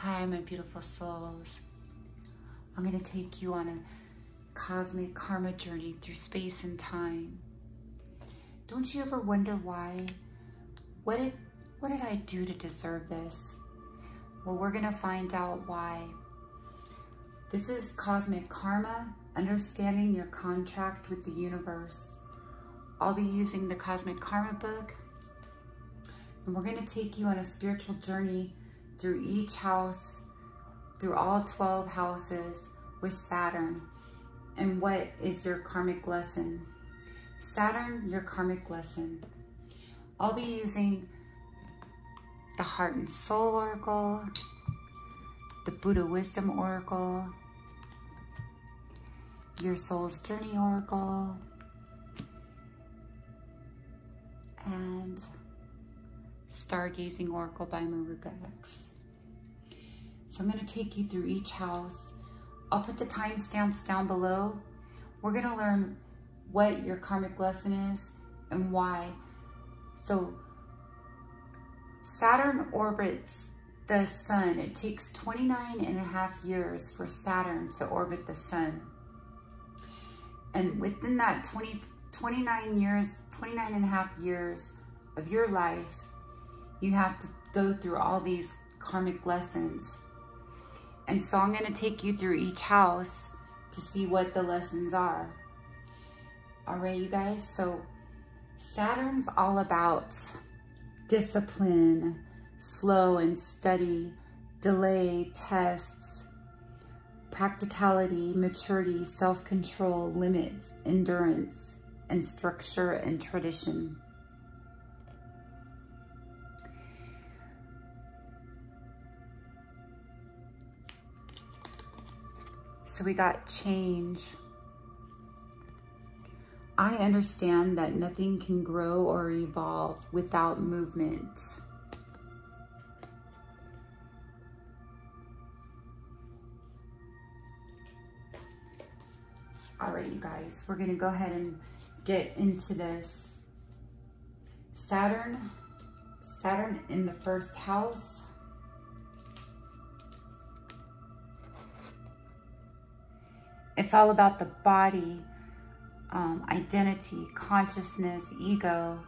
Hi, my beautiful souls. I'm going to take you on a cosmic karma journey through space and time. Don't you ever wonder why? What did I do to deserve this? Well, we're going to find out why. This is cosmic karma, understanding your contract with the universe. I'll be using the Cosmic Karma book, and we're going to take you on a spiritual journey through each house, through all 12 houses with Saturn. And what is your karmic lesson? Saturn, your karmic lesson. I'll be using the Heart and Soul Oracle, the Buddha Wisdom Oracle, your Soul's Journey Oracle, and Stargazing Oracle by Maruka X. So I'm going to take you through each house. I'll put the timestamps down below. We're going to learn what your karmic lesson is and why. So Saturn orbits the sun. It takes 29.5 years for Saturn to orbit the sun. And within that 29.5 years of your life, you have to go through all these karmic lessons. And so I'm going to take you through each house to see what the lessons are. All right, you guys. So Saturn's all about discipline, slow and steady, delay, tests, practicality, maturity, self-control, limits, endurance, and structure and tradition. So we got change. I understand that nothing can grow or evolve without movement. All right, you guys, we're gonna go ahead and get into this. Saturn in the first house. It's all about the body, identity, consciousness, ego,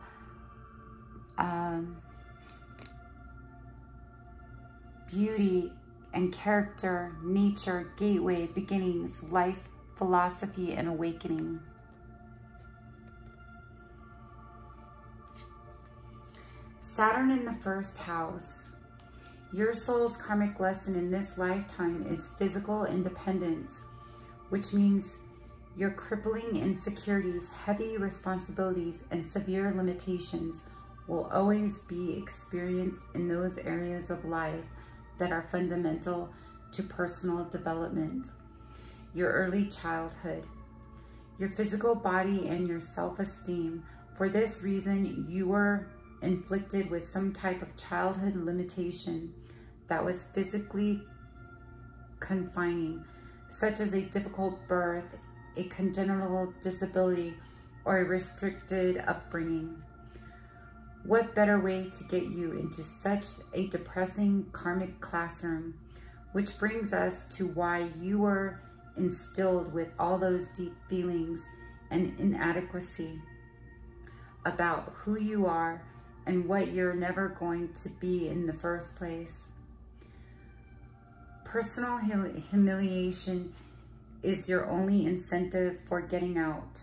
beauty and character, nature, gateway, beginnings, life, philosophy, and awakening. Saturn in the first house. Your soul's karmic lesson in this lifetime is physical independence, which means your crippling insecurities, heavy responsibilities, and severe limitations will always be experienced in those areas of life that are fundamental to personal development. Your early childhood, your physical body, and your self-esteem. For this reason, you were inflicted with some type of childhood limitation that was physically confining, such as a difficult birth, a congenital disability, or a restricted upbringing. What better way to get you into such a depressing karmic classroom? Which brings us to why you were instilled with all those deep feelings and inadequacy about who you are and what you're never going to be in the first place. Personal humiliation is your only incentive for getting out.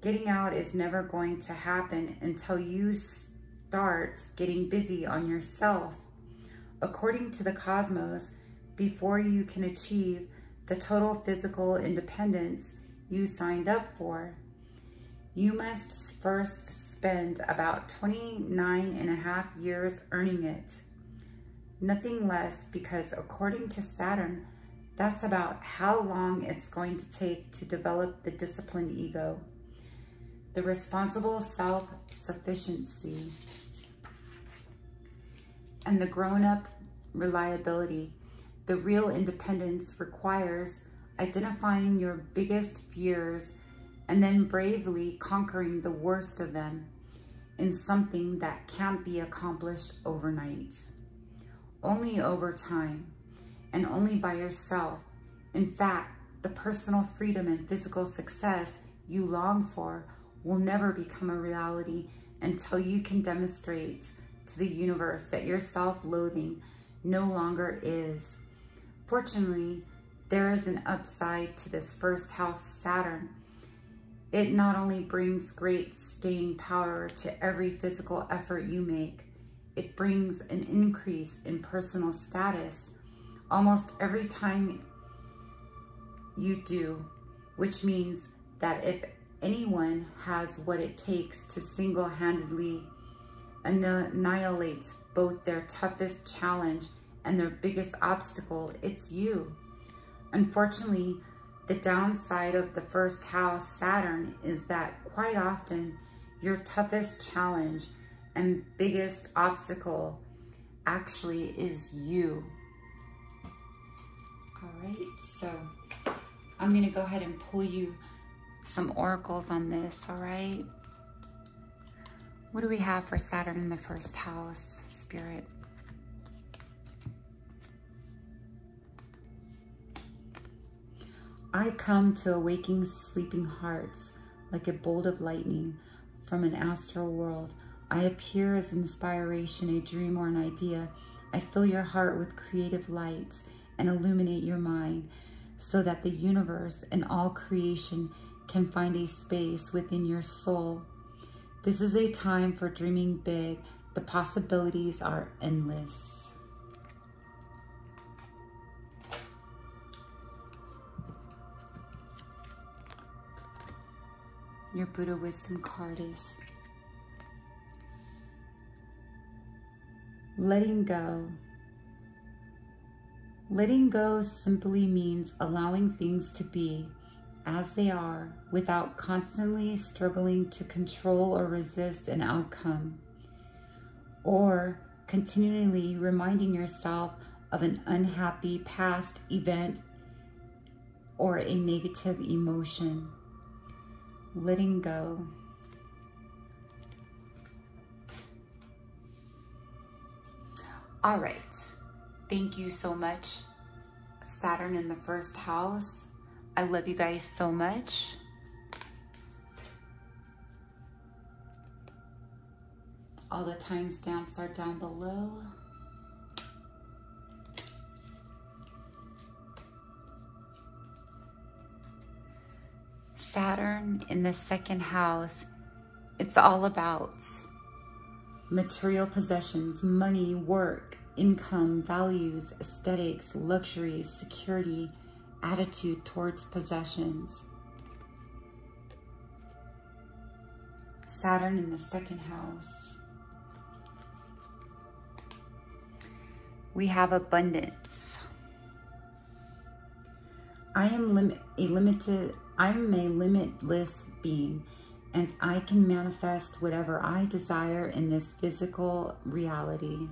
Getting out is never going to happen until you start getting busy on yourself. According to the cosmos, before you can achieve the total physical independence you signed up for, you must first spend about 29.5 years earning it. Nothing less, because according to Saturn, that's about how long it's going to take to develop the disciplined ego, the responsible self-sufficiency, and the grown-up reliability. The real independence requires identifying your biggest fears and then bravely conquering the worst of them in something that can't be accomplished overnight. Only over time. and only by yourself. In fact, the personal freedom and physical success you long for will never become a reality until you can demonstrate to the universe that your self-loathing no longer is. Fortunately, there is an upside to this first house Saturn. It not only brings great staying power to every physical effort you make, it brings an increase in personal status almost every time you do, which means that if anyone has what it takes to single-handedly annihilate both their toughest challenge and their biggest obstacle, it's you. Unfortunately, the downside of the first house Saturn is that quite often your toughest challenge and biggest obstacle actually is you. All right, so I'm gonna go ahead and pull you some oracles on this, all right? What do we have for Saturn in the first house, Spirit? I come to awaking sleeping hearts like a bolt of lightning from an astral world. I appear as inspiration, a dream or an idea. I fill your heart with creative lights and illuminate your mind so that the universe and all creation can find a space within your soul. This is a time for dreaming big. The possibilities are endless. Your Buddha wisdom card is letting go. Letting go simply means allowing things to be as they are without constantly struggling to control or resist an outcome, or continually reminding yourself of an unhappy past event or a negative emotion. Letting go. All right. Thank you so much, Saturn in the first house. I love you guys so much. All the timestamps are down below. Saturn in the second house, it's all about material possessions, money, work, income, values, aesthetics, luxuries, security, attitude towards possessions. Saturn in the second house. We have abundance. I am a limitless being, and I can manifest whatever I desire in this physical reality.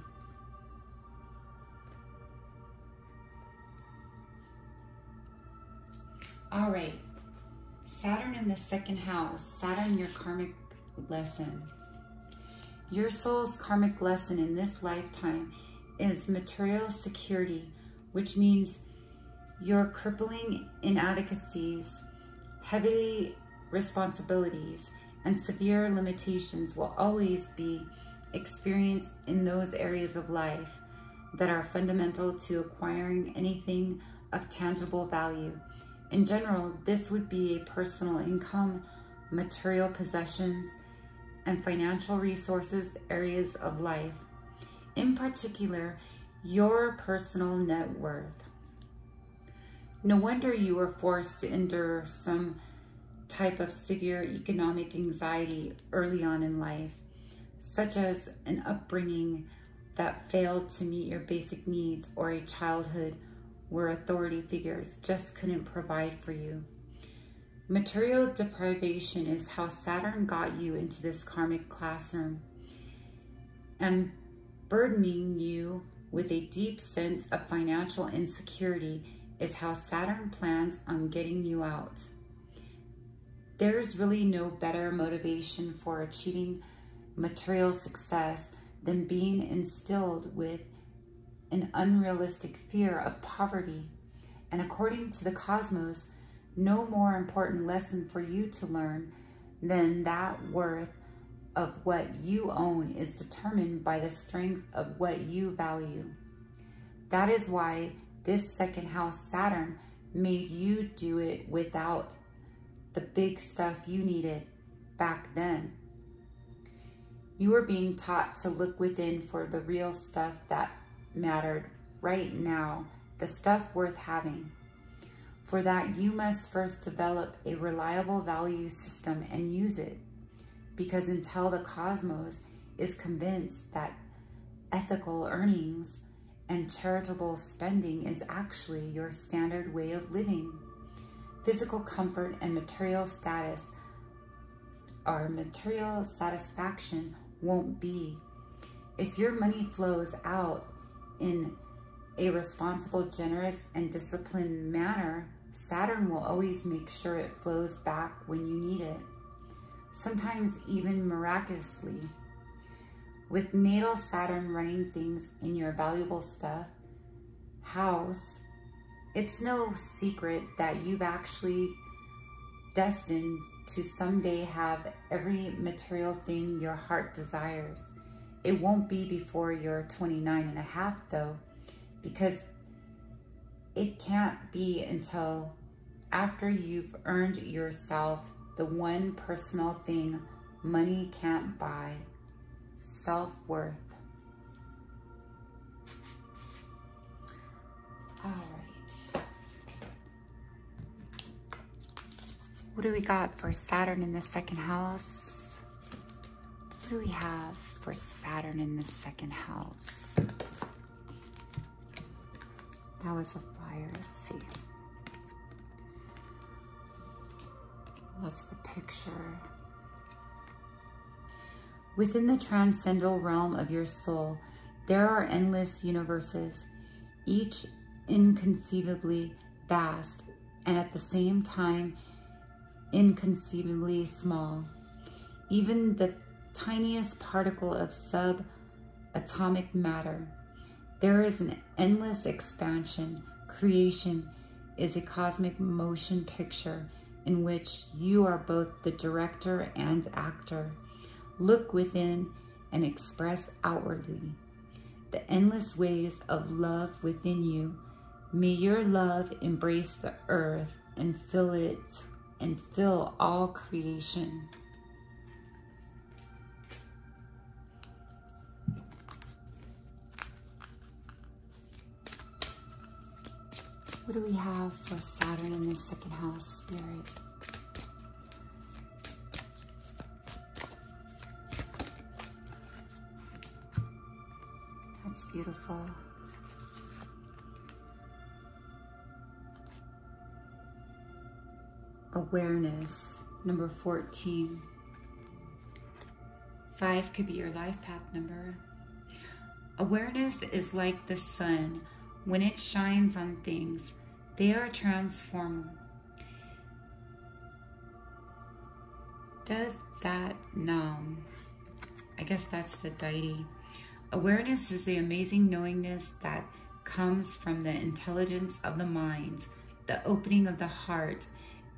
All right, Saturn in the second house, Saturn, your karmic lesson. Your soul's karmic lesson in this lifetime is material security, which means your crippling inadequacies, heavy responsibilities, and severe limitations will always be experienced in those areas of life that are fundamental to acquiring anything of tangible value. In general, this would be a personal income, material possessions, and financial resources areas of life. In particular, your personal net worth. No wonder you were forced to endure some type of severe economic anxiety early on in life, such as an upbringing that failed to meet your basic needs or a childhood where authority figures just couldn't provide for you. Material deprivation is how Saturn got you into this karmic classroom, and burdening you with a deep sense of financial insecurity is how Saturn plans on getting you out. There's really no better motivation for achieving material success than being instilled with an unrealistic fear of poverty. And according to the cosmos, no more important lesson for you to learn than that worth of what you own is determined by the strength of what you value. That is why this second house Saturn made you do it without the big stuff you needed back then. You were being taught to look within for the real stuff that mattered right now, the stuff worth having. For that, you must first develop a reliable value system and use it. Because until the cosmos is convinced that ethical earnings and charitable spending is actually your standard way of living, physical comfort and material status or material satisfaction won't be. If your money flows out in a responsible, generous, and disciplined manner, Saturn will always make sure it flows back when you need it, sometimes even miraculously. With natal Saturn running things in your valuable stuff house, it's no secret that you've actually destined to someday have every material thing your heart desires. It won't be before you're 29 and a half though, because it can't be until after you've earned yourself the one personal thing money can't buy: self-worth. All right. What do we got for Saturn in the second house? What do we have for Saturn in the second house? That was a fire. Let's see. What's the picture? Within the transcendental realm of your soul, there are endless universes, each inconceivably vast and at the same time inconceivably small. Even the tiniest particle of subatomic matter. There is an endless expansion. Creation is a cosmic motion picture in which you are both the director and actor. Look within and express outwardly the endless waves of love within you. May your love embrace the earth and fill it and fill all creation. What do we have for Saturn in the second house, Spirit? That's beautiful. Awareness, number 14. 5 could be your life path number. Awareness is like the sun. When it shines on things, they are transformed. Does that nam? I guess that's the deity. Awareness is the amazing knowingness that comes from the intelligence of the mind, the opening of the heart,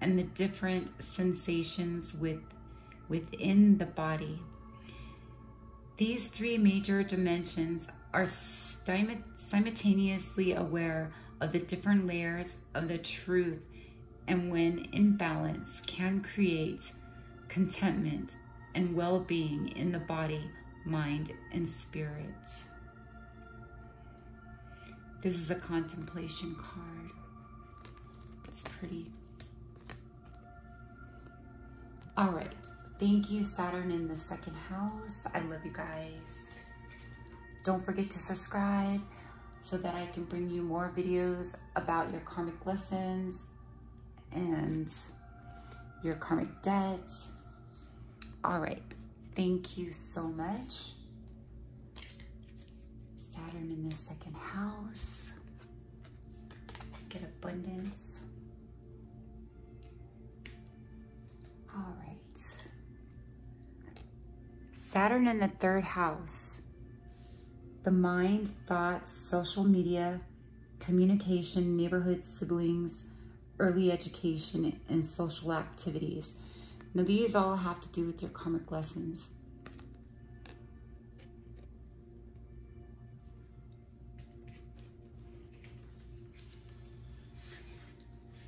and the different sensations within the body. These three major dimensions are simultaneously aware of the different layers of the truth, and when in balance can create contentment and well-being in the body, mind, and spirit. This is a contemplation card. It's pretty. All right. Thank you, Saturn in the second house. I love you guys. Don't forget to subscribe so that I can bring you more videos about your karmic lessons and your karmic debts. All right. Thank you so much. Saturn in the second house. Get abundance. All right. Saturn in the third house. the mind, thoughts, social media, communication, neighborhood, siblings, early education, and social activities. Now, these all have to do with your karmic lessons.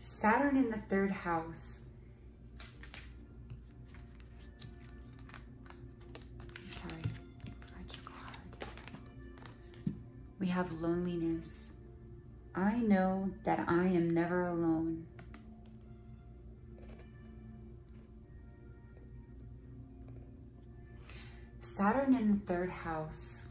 Saturn in the 3rd house. Sorry, forgot your card. We have loneliness. I know that I am never alone. Saturn in the 3rd house.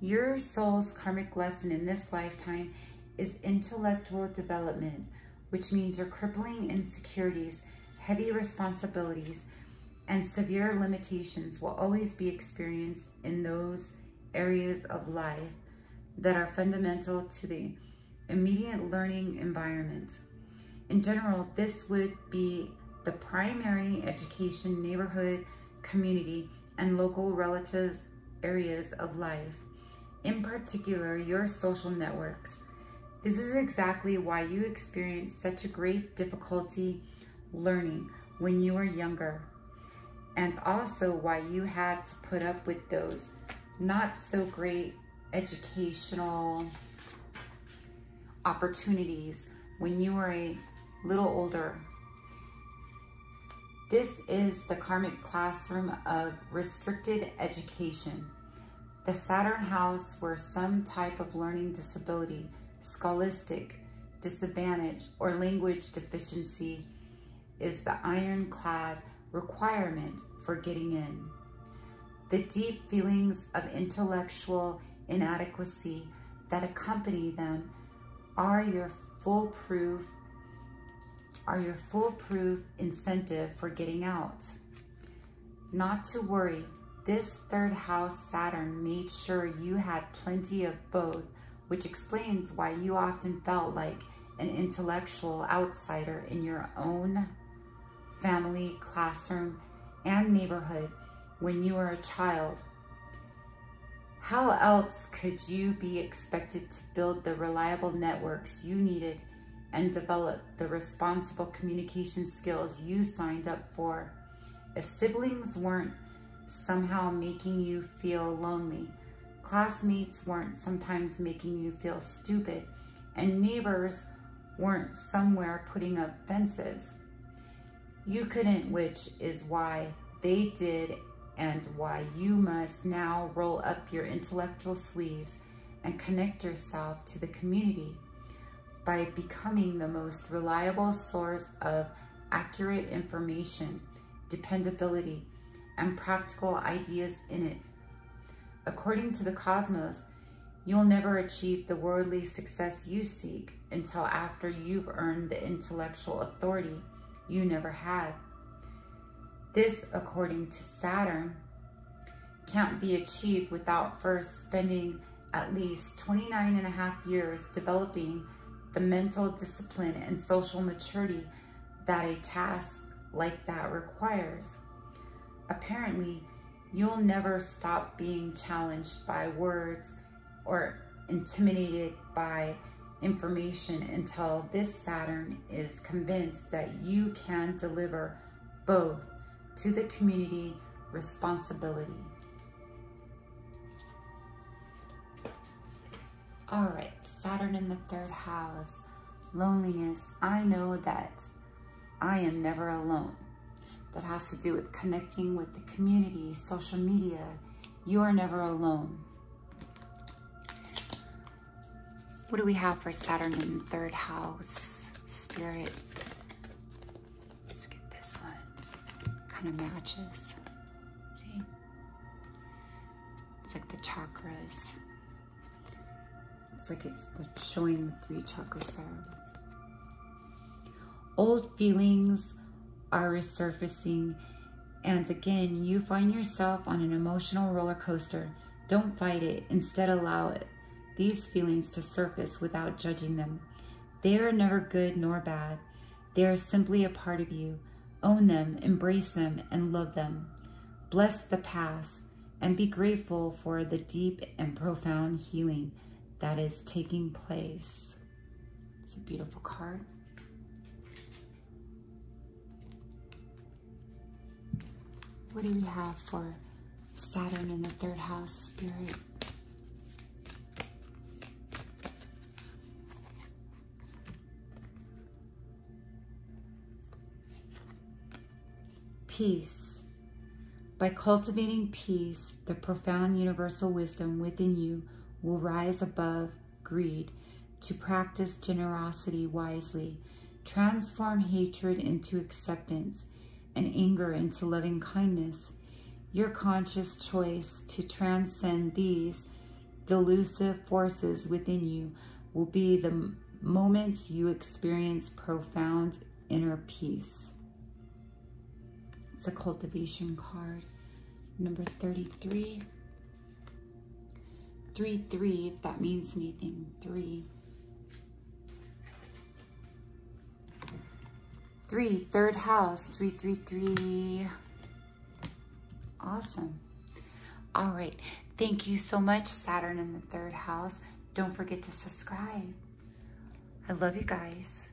Your soul's karmic lesson in this lifetime is intellectual development, which means your crippling insecurities, heavy responsibilities, and severe limitations will always be experienced in those areas of life that are fundamental to the immediate learning environment. In general, this would be the primary education, neighborhood, community, and local relatives areas of life. In particular, your social networks. This is exactly why you experienced such a great difficulty learning when you were younger, and also why you had to put up with those not so great educational opportunities when you were a little older. This is the karmic classroom of restricted education. The Saturn house where some type of learning disability, scholastic disadvantage, or language deficiency is the ironclad requirement for getting in. The deep feelings of intellectual inadequacy that accompany them are your foolproof incentive for getting out. Not to worry, this 3rd house Saturn made sure you had plenty of both, which explains why you often felt like an intellectual outsider in your own family, classroom, and neighborhood when you were a child. How else could you be expected to build the reliable networks you needed and develop the responsible communication skills you signed up for if siblings weren't somehow making you feel lonely, classmates weren't sometimes making you feel stupid, and neighbors weren't somewhere putting up fences? You couldn't, which is why they did and why you must now roll up your intellectual sleeves and connect yourself to the community by becoming the most reliable source of accurate information, dependability, and practical ideas in it. According to the cosmos, you'll never achieve the worldly success you seek until after you've earned the intellectual authority you never had. This, according to Saturn, can't be achieved without first spending at least 29.5 years developing the mental discipline and social maturity that a task like that requires. Apparently, you'll never stop being challenged by words or intimidated by information until this Saturn is convinced that you can deliver both to the community responsibility. All right, Saturn in the 3rd house, loneliness. I know that I am never alone. That has to do with connecting with the community, social media. You are never alone. What do we have for Saturn in the 3rd house? Spirit. Let's get this one. Kind of matches. See? It's like the chakras. It's like it's showing the 3 chakras there. Old feelings are resurfacing, and again, you find yourself on an emotional roller coaster. Don't fight it. Instead, allow these feelings to surface without judging them. They are never good nor bad. They are simply a part of you. Own them, embrace them, and love them. Bless the past and be grateful for the deep and profound healing that is taking place. It's a beautiful card. What do we have for Saturn in the third house, Spirit? Peace. By cultivating peace, the profound universal wisdom within you will rise above greed to practice generosity wisely, transform hatred into acceptance, and anger into loving kindness. Your conscious choice to transcend these delusive forces within you will be the moment you experience profound inner peace. It's a cultivation card. Number 33. 3-3, if that means anything. 3. 3, third house. 333. Awesome. All right. Thank you so much, Saturn in the third house. Don't forget to subscribe. I love you guys.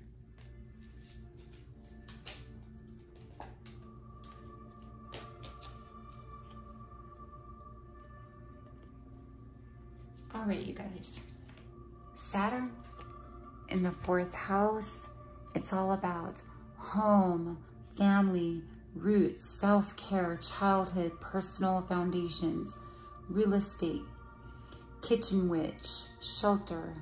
All right, you guys. Saturn in the fourth house, it's all about home, family, roots, self-care, childhood, personal foundations, real estate, kitchen witch, shelter.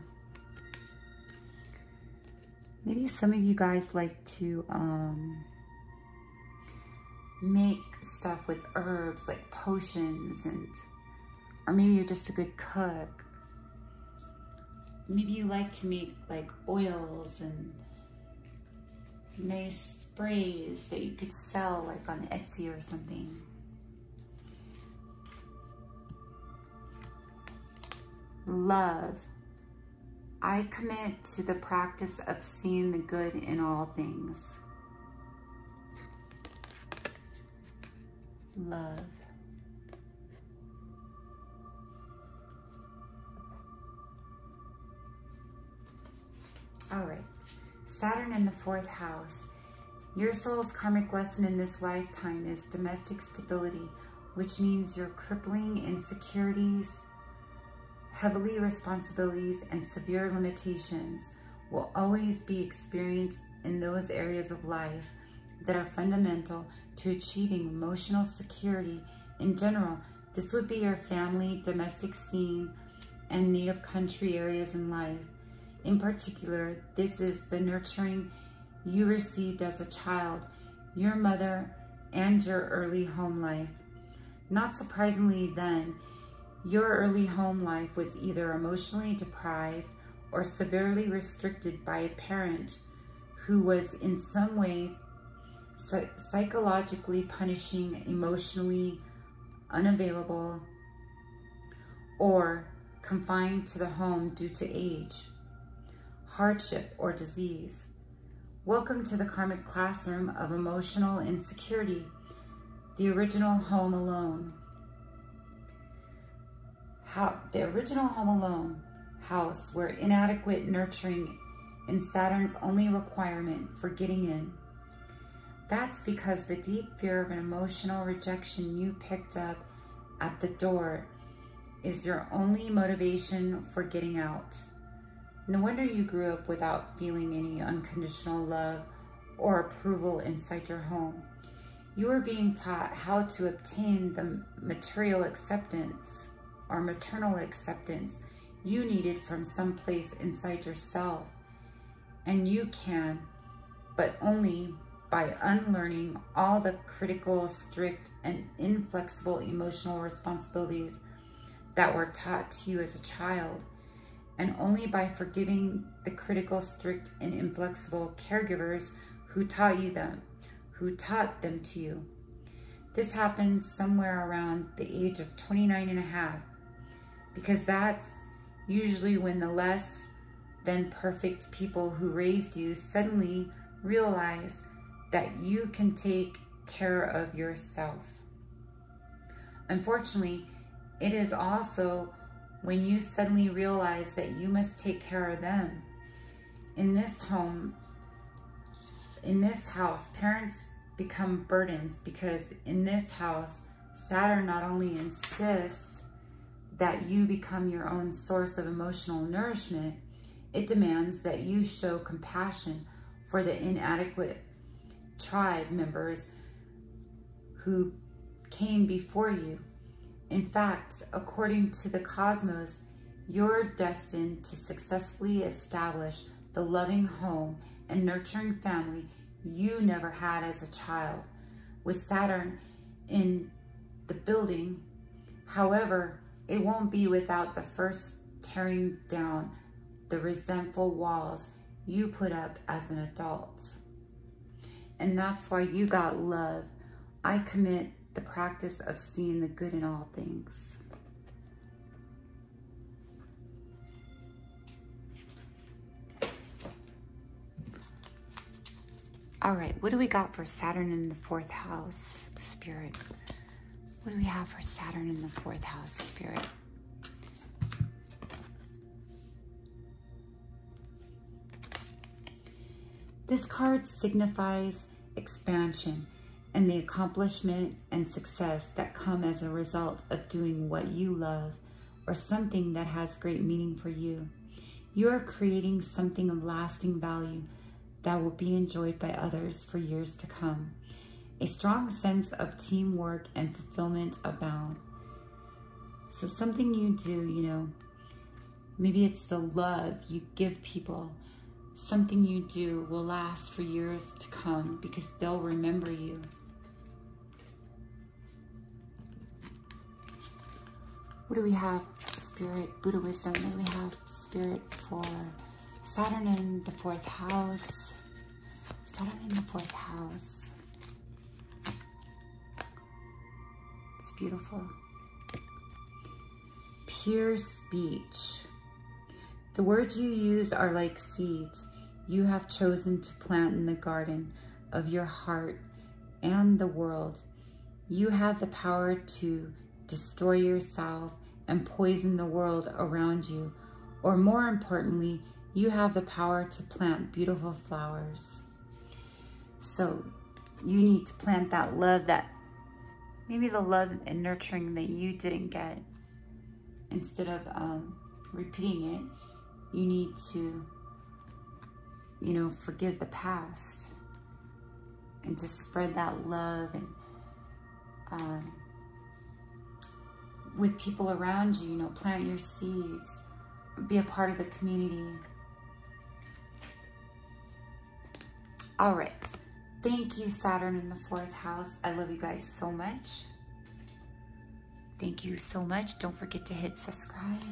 Maybe some of you guys like to make stuff with herbs, like potions, or maybe you're just a good cook. Maybe you like to make like oils and nice sprays that you could sell like on Etsy or something. Love. I commit to the practice of seeing the good in all things. Love. All right, Saturn in the fourth house. Your soul's karmic lesson in this lifetime is domestic stability, which means your crippling insecurities, heavily responsibilities, and severe limitations will always be experienced in those areas of life that are fundamental to achieving emotional security. In general, this would be your family, domestic scene, and native country areas in life. In particular, this is the nurturing you received as a child, your mother, and your early home life. Not surprisingly then, your early home life was either emotionally deprived or severely restricted by a parent who was in some way psychologically punishing, emotionally unavailable, or confined to the home due to age, hardship, or disease. Welcome to the karmic classroom of emotional insecurity, the original home alone. The original home alone house where inadequate nurturing is Saturn's only requirement for getting in. That's because the deep fear of an emotional rejection you picked up at the door is your only motivation for getting out. No wonder you grew up without feeling any unconditional love or approval inside your home. You were being taught how to obtain the material acceptance or maternal acceptance you needed from someplace inside yourself. And you can, but only by unlearning all the critical, strict, and inflexible emotional responsibilities that were taught to you as a child, and only by forgiving the critical, strict, and inflexible caregivers who taught them to you. This happens somewhere around the age of 29 and a half, because that's usually when the less than perfect people who raised you suddenly realize that you can take care of yourself. Unfortunately, it is also when you suddenly realize that you must take care of them. In this home, in this house, parents become burdens, because in this house, Saturn not only insists that you become your own source of emotional nourishment, it demands that you show compassion for the inadequate tribe members who came before you. In fact, according to the cosmos, you're destined to successfully establish the loving home and nurturing family you never had as a child. With Saturn in the building, however, it won't be without the first tearing down the resentful walls you put up as an adult. And that's why you got love. I commit the practice of seeing the good in all things. All right, what do we got for Saturn in the 4th house, Spirit? What do we have for Saturn in the 4th house, Spirit? This card signifies expansion and the accomplishment and success that come as a result of doing what you love or something that has great meaning for you. You are creating something of lasting value that will be enjoyed by others for years to come. A strong sense of teamwork and fulfillment abound. So something you do, you know, maybe it's the love you give people. Something you do will last for years to come because they'll remember you. What do we have, Spirit? Buddha wisdom. What do we have, Spirit, for Saturn in the 4th house? Saturn in the 4th house. It's beautiful. Pure speech. The words you use are like seeds you have chosen to plant in the garden of your heart and the world. You have the power to destroy yourself and poison the world around you. Or more importantly, you have the power to plant beautiful flowers. So you need to plant that love, that maybe the love and nurturing that you didn't get. Instead of repeating it, you need to, you know, forgive the past and just spread that love and with people around you, you know, plant your seeds, be a part of the community. All right. Thank you, Saturn in the 4th house. I love you guys so much. Thank you so much. Don't forget to hit subscribe.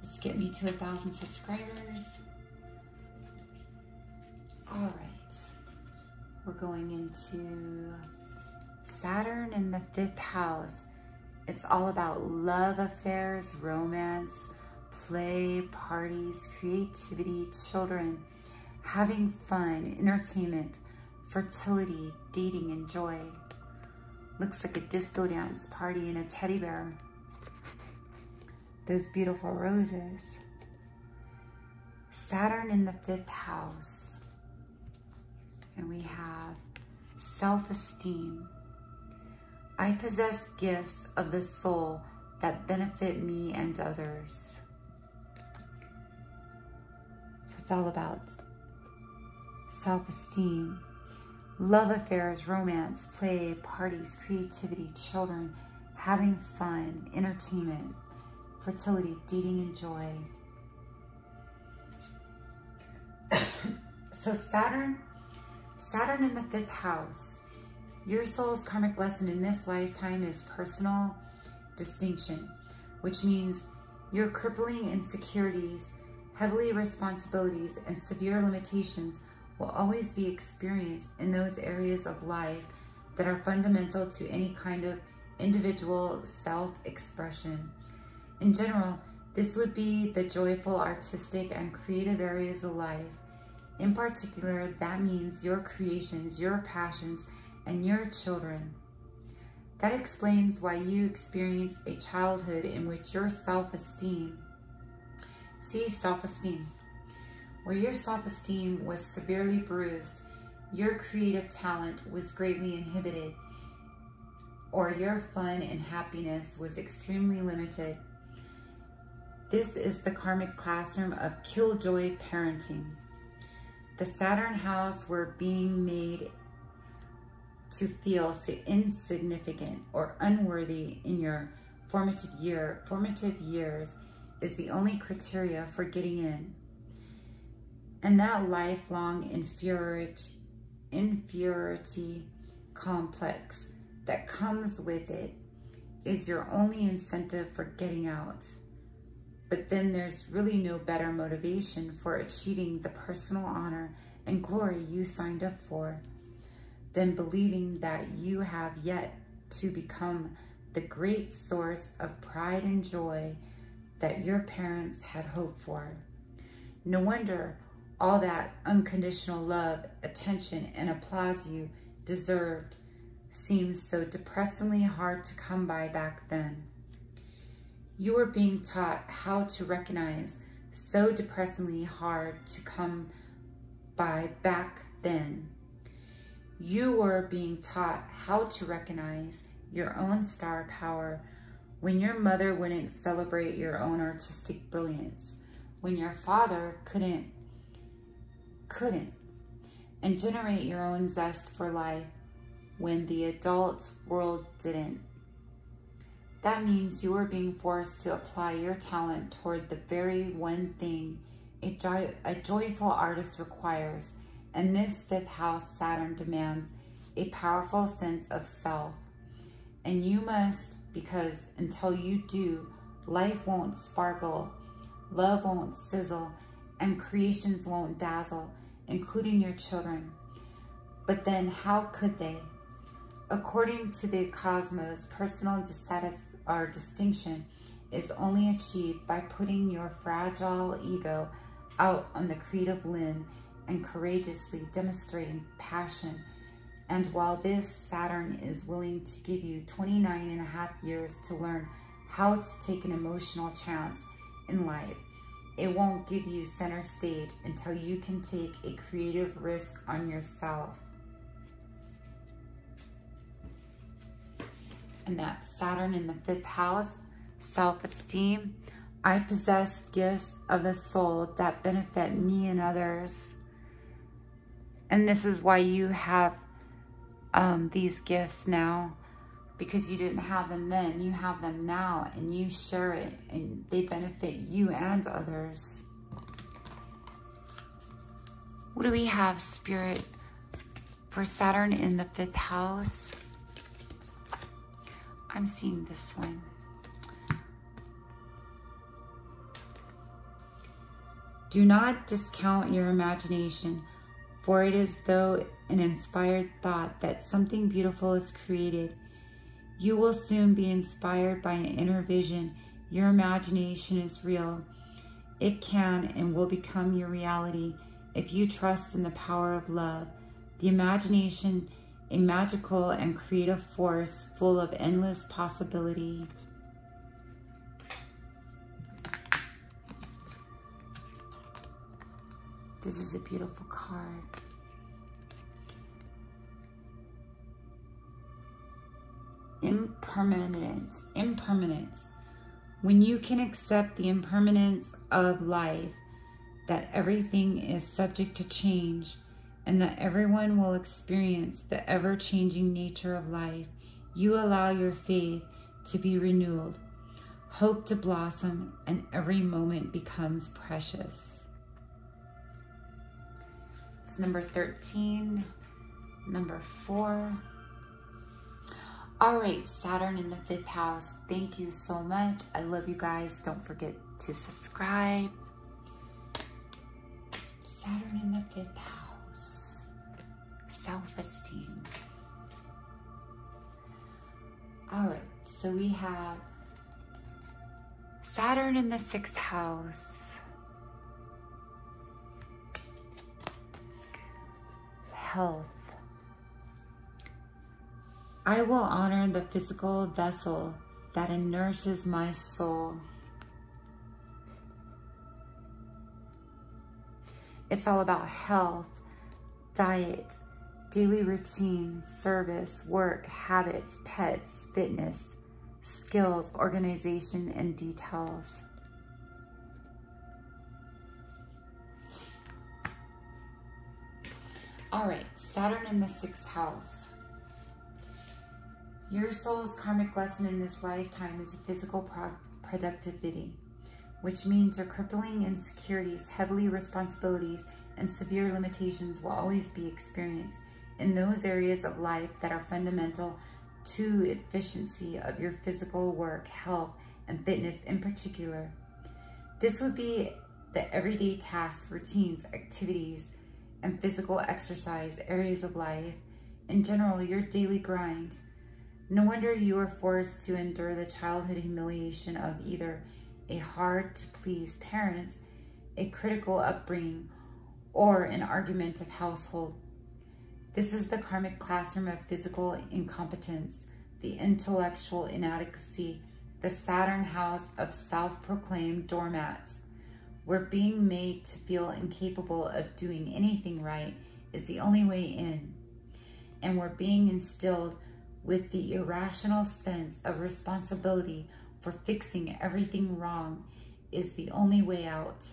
Let's get me to 1,000 subscribers. All right. We're going into Saturn in the 5th house. It's all about love affairs, romance, play, parties, creativity, children, having fun, entertainment, fertility, dating, and joy. Looks like a disco dance party and a teddy bear. Those beautiful roses. Saturn in the 5th house. And we have self-esteem. I possess gifts of the soul that benefit me and others. So it's all about self-esteem. Love affairs, romance, play, parties, creativity, children, having fun, entertainment, fertility, dating, and joy. So Saturn in the 5th house. Your soul's karmic lesson in this lifetime is personal distinction, which means your crippling insecurities, heavy responsibilities, and severe limitations will always be experienced in those areas of life that are fundamental to any kind of individual self-expression. In general, this would be the joyful, artistic, and creative areas of life. In particular, that means your creations, your passions, and your children. That explains why you experienced a childhood in which your self-esteem, where your self-esteem was severely bruised, your creative talent was greatly inhibited, or your fun and happiness was extremely limited. This is the karmic classroom of killjoy parenting. The Saturn house where being made to feel insignificant or unworthy in your formative years is the only criteria for getting in. And that lifelong inferiority complex that comes with it is your only incentive for getting out. But then there's really no better motivation for achieving the personal honor and glory you signed up for than believing that you have yet to become the great source of pride and joy that your parents had hoped for. No wonder all that unconditional love, attention, and applause you deserved seems so depressingly hard to come by back then. You were being taught how to recognize so depressingly hard to come by back then. You were being taught how to recognize your own star power when your mother wouldn't celebrate your own artistic brilliance, when your father couldn't, and generate your own zest for life when the adult world didn't. That means you are being forced to apply your talent toward the very one thing a joyful artist requires, and this fifth house Saturn demands a powerful sense of self. And you must, because until you do, life won't sparkle, love won't sizzle, and creations won't dazzle, including your children. But then how could they? According to the cosmos, personal distinction is only achieved by putting your fragile ego out on the creative limb and courageously demonstrating passion. And while this Saturn is willing to give you 29.5 years to learn how to take an emotional chance in life, it won't give you center stage until you can take a creative risk on yourself. And that's Saturn in the fifth house, self-esteem. I possess gifts of the soul that benefit me and others. And this is why you have these gifts now, because you didn't have them then. You have them now, and you share it, and they benefit you and others. What do we have, Spirit, for Saturn in the fifth house? I'm seeing this one. Do not discount your imagination, for it is though an inspired thought that something beautiful is created. You will soon be inspired by an inner vision. Your imagination is real. It can and will become your reality if you trust in the power of love. The imagination, a magical and creative force full of endless possibility. This is a beautiful card. Impermanence. When you can accept the impermanence of life, that everything is subject to change, and that everyone will experience the ever-changing nature of life, you allow your faith to be renewed, hope to blossom, and every moment becomes precious. It's number 13, number 4. All right, Saturn in the fifth house. Thank you so much. I love you guys. Don't forget to subscribe. Saturn in the fifth house. Self-esteem. All right, so we have Saturn in the sixth house. Health. I will honor the physical vessel that nourishes my soul. It's all about health, diet, daily routine, service, work, habits, pets, fitness, skills, organization, and details. All right, Saturn in the 6th house. Your soul's karmic lesson in this lifetime is physical productivity, which means your crippling insecurities, heavy responsibilities, and severe limitations will always be experienced in those areas of life that are fundamental to efficiency of your physical work, health, and fitness in particular. This would be the everyday tasks, routines, activities, and physical exercise areas of life. In general, your daily grind. No wonder you are forced to endure the childhood humiliation of either a hard-to-please parent, a critical upbringing, or an argumentative household. This is the karmic classroom of physical incompetence, the intellectual inadequacy, the Saturn house of self-proclaimed doormats, where being made to feel incapable of doing anything right is the only way in, and where being instilled with the irrational sense of responsibility for fixing everything wrong is the only way out.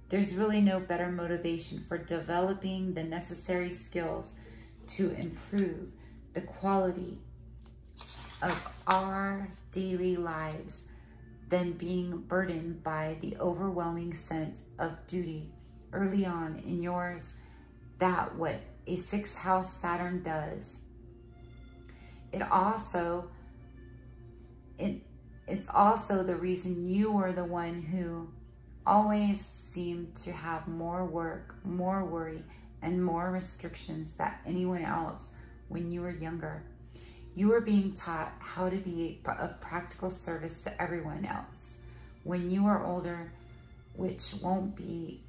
There's really no better motivation for developing the necessary skills to improve the quality of our daily lives than being burdened by the overwhelming sense of duty early on in yours. That what a 6th house Saturn does. It's also the reason you are the one who always seemed to have more work, more worry, and more restrictions than anyone else when you were younger. You were being taught how to be of practical service to everyone else. When you are older, which won't be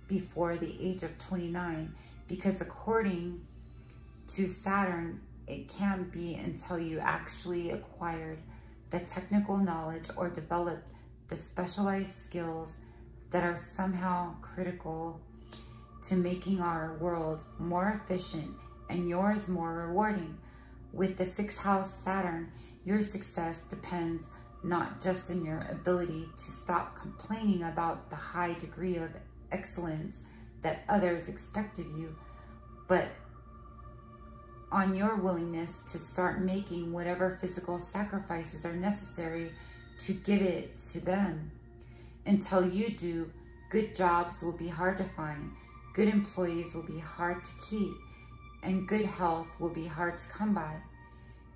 before the age of 29, because according to Saturn, it can't be until you actually acquired the technical knowledge or developed the specialized skills that are somehow critical to making our world more efficient and yours more rewarding. With the 6th house Saturn, your success depends not just on your ability to stop complaining about the high degree of excellence that others expect of you, but on your willingness to start making whatever physical sacrifices are necessary to give it to them. Until you do, good jobs will be hard to find, good employees will be hard to keep, and good health will be hard to come by.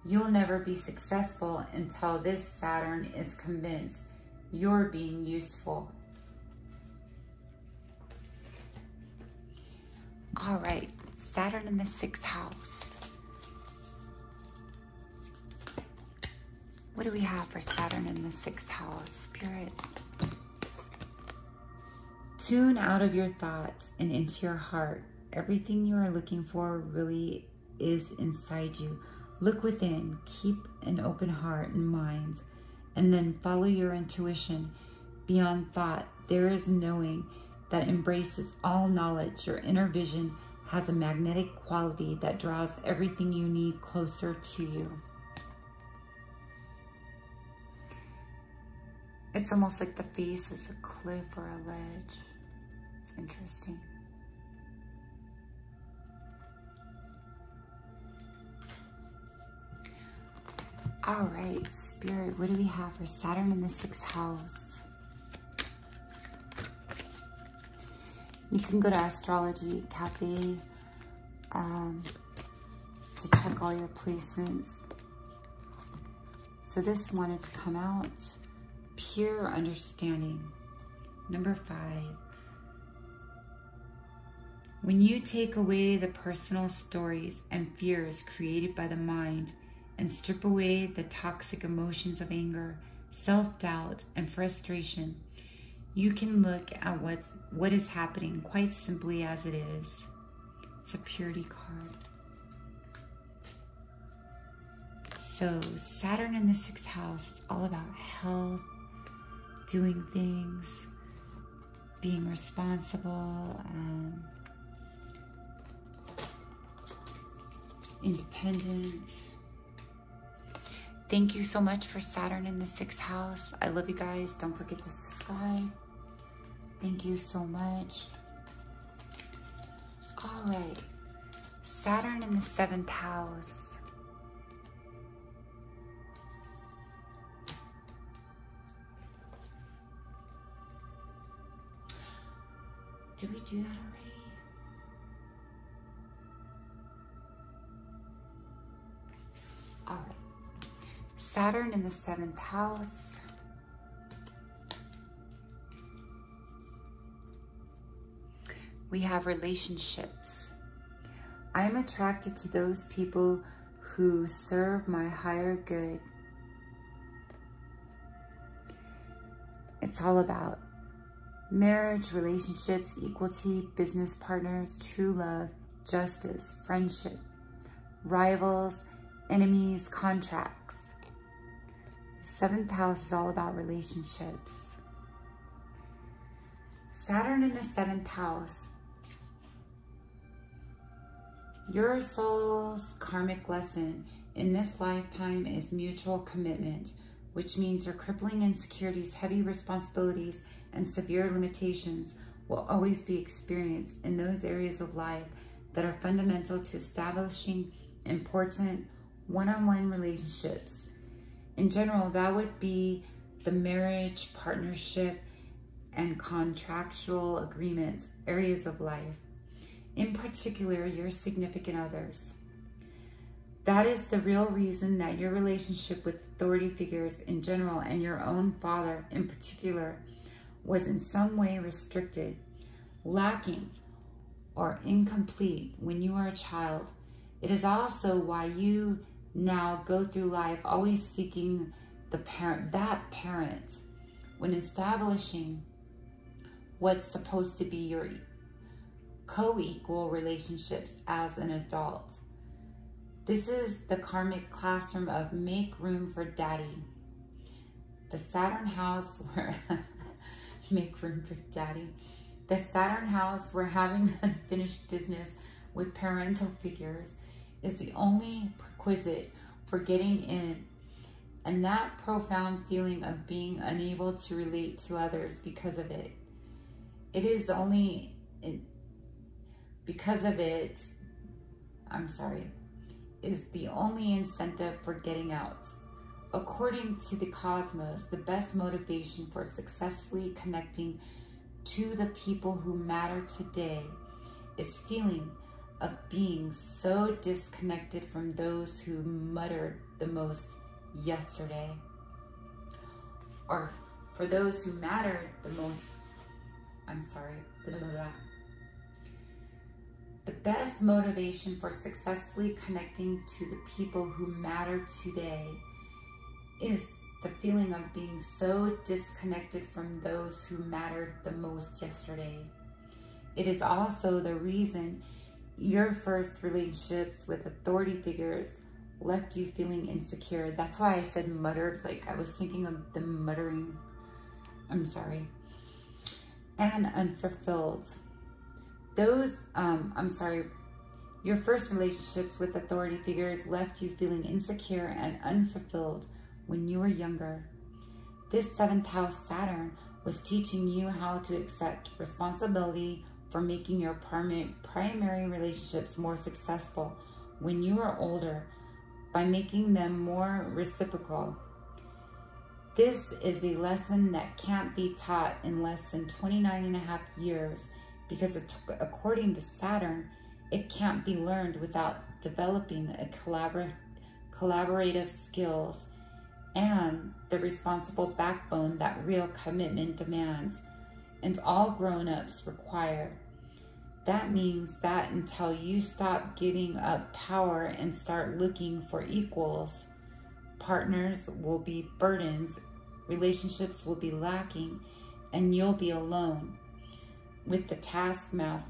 You'll never be successful until this Saturn is convinced you're being useful. All right, Saturn in the 6th house. What do we have for Saturn in the 6th house, Spirit? Tune out of your thoughts and into your heart. Everything you are looking for really is inside you. Look within, keep an open heart and mind, and then follow your intuition. Beyond thought, there is knowing that embraces all knowledge. Your inner vision has a magnetic quality that draws everything you need closer to you. It's almost like the face is a cliff or a ledge. It's interesting. All right, Spirit, what do we have for Saturn in the 6th house? You can go to Astrology Cafe to check all your placements. So this wanted to come out. Pure understanding. Number 5. When you take away the personal stories and fears created by the mind and strip away the toxic emotions of anger, self-doubt, and frustration, you can look at what is happening quite simply as it is. It's a purity card. So Saturn in the 6th house is all about health, doing things, being responsible, independent. Thank you so much for Saturn in the 6th house. I love you guys. Don't forget to subscribe. Thank you so much. All right. Saturn in the 7th house. Did we do that already? All right. Saturn in the 7th house. We have relationships. I am attracted to those people who serve my higher good. It's all about marriage, relationships, equality, business partners, true love, justice, friendship, rivals, enemies, contracts. The 7th house is all about relationships. Saturn in the 7th house. Your soul's karmic lesson in this lifetime is mutual commitment, which means your crippling insecurities, heavy responsibilities, and severe limitations will always be experienced in those areas of life that are fundamental to establishing important one-on-one relationships. In general, that would be the marriage, partnership, and contractual agreements, areas of life. In particular, your significant others. That is the real reason that your relationship with authority figures in general and your own father in particular was in some way restricted, lacking, or incomplete when you were a child. It is also why you now go through life always seeking that parent when establishing what's supposed to be your co-equal relationships as an adult. This is the karmic classroom of make room for daddy. The Saturn house where make room for daddy. The Saturn house where having unfinished business with parental figures is the only prerequisite for getting in, and that profound feeling of being unable to relate to others because of it. It is only because of it, is the only incentive for getting out. According to the cosmos, the best motivation for successfully connecting to the people who matter today is feeling of being so disconnected from those who muttered the most yesterday. Or for those who mattered the most, The best motivation for successfully connecting to the people who matter today is the feeling of being so disconnected from those who mattered the most yesterday. It is also the reason your first relationships with authority figures left you feeling insecure. That's why I said muttered, like I was thinking of the muttering, and unfulfilled. Your first relationships with authority figures left you feeling insecure and unfulfilled when you were younger. This 7th house Saturn was teaching you how to accept responsibility for making your primary relationships more successful when you are older by making them more reciprocal. This is a lesson that can't be taught in less than 29.5 years because according to Saturn, it can't be learned without developing a collaborative skills and the responsible backbone that real commitment demands and all grown-ups require. That means that until you stop giving up power and start looking for equals, partners will be burdens, relationships will be lacking, and you'll be alone. With the taskmaster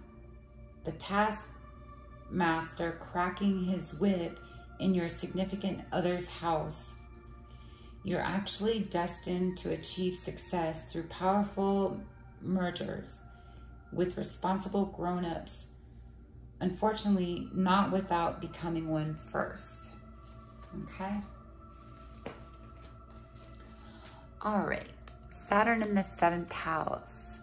cracking his whip in your significant other's house. You're actually destined to achieve success through powerful mergers with responsible grown-ups. Unfortunately, not without becoming one first. Okay? All right. Saturn in the 7th house.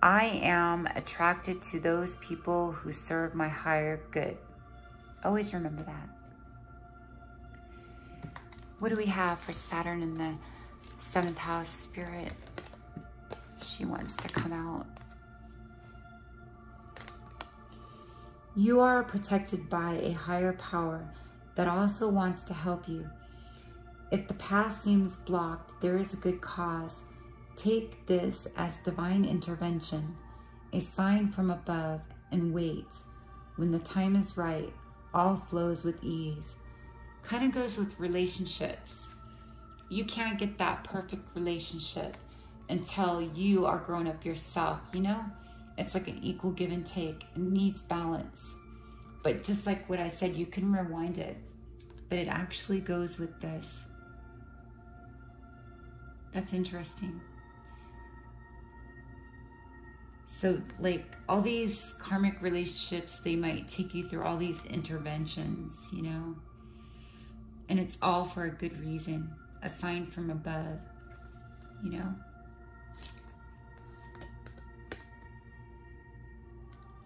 I am attracted to those people who serve my higher good. Always remember that. What do we have for Saturn in the 7th house, Spirit? She wants to come out. You are protected by a higher power that also wants to help you. If the path seems blocked, there is a good cause. Take this as divine intervention, a sign from above, and wait. When the time is right, all flows with ease. Kind of goes with relationships. You can't get that perfect relationship until you are grown up yourself, you know? It's like an equal give and take. It needs balance. But just like what I said, you can rewind it. But it actually goes with this. That's interesting. So like all these karmic relationships, they might take you through all these interventions, you know? And it's all for a good reason, a sign from above, you know?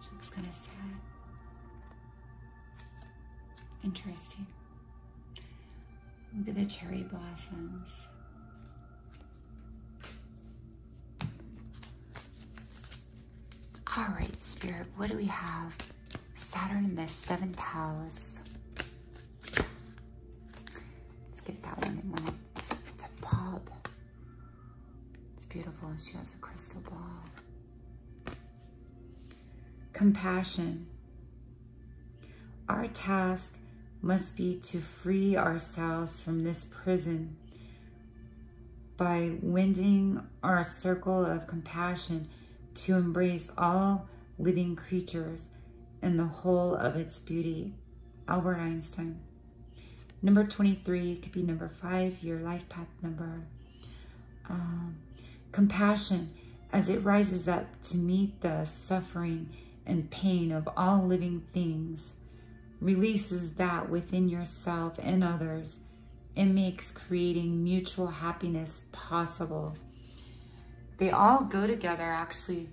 She looks kind of sad. Interesting. Look at the cherry blossoms. All right, Spirit, what do we have? Saturn in the 7th house. Let's get that one. It went to pop. It's beautiful. She has a crystal ball. Compassion. Our task must be to free ourselves from this prison by winding our circle of compassion to embrace all living creatures and the whole of its beauty. Albert Einstein. Number 23 could be number 5, your life path number. Compassion, as it rises up to meet the suffering and pain of all living things, releases that within yourself and others. It makes creating mutual happiness possible. They all go together, actually.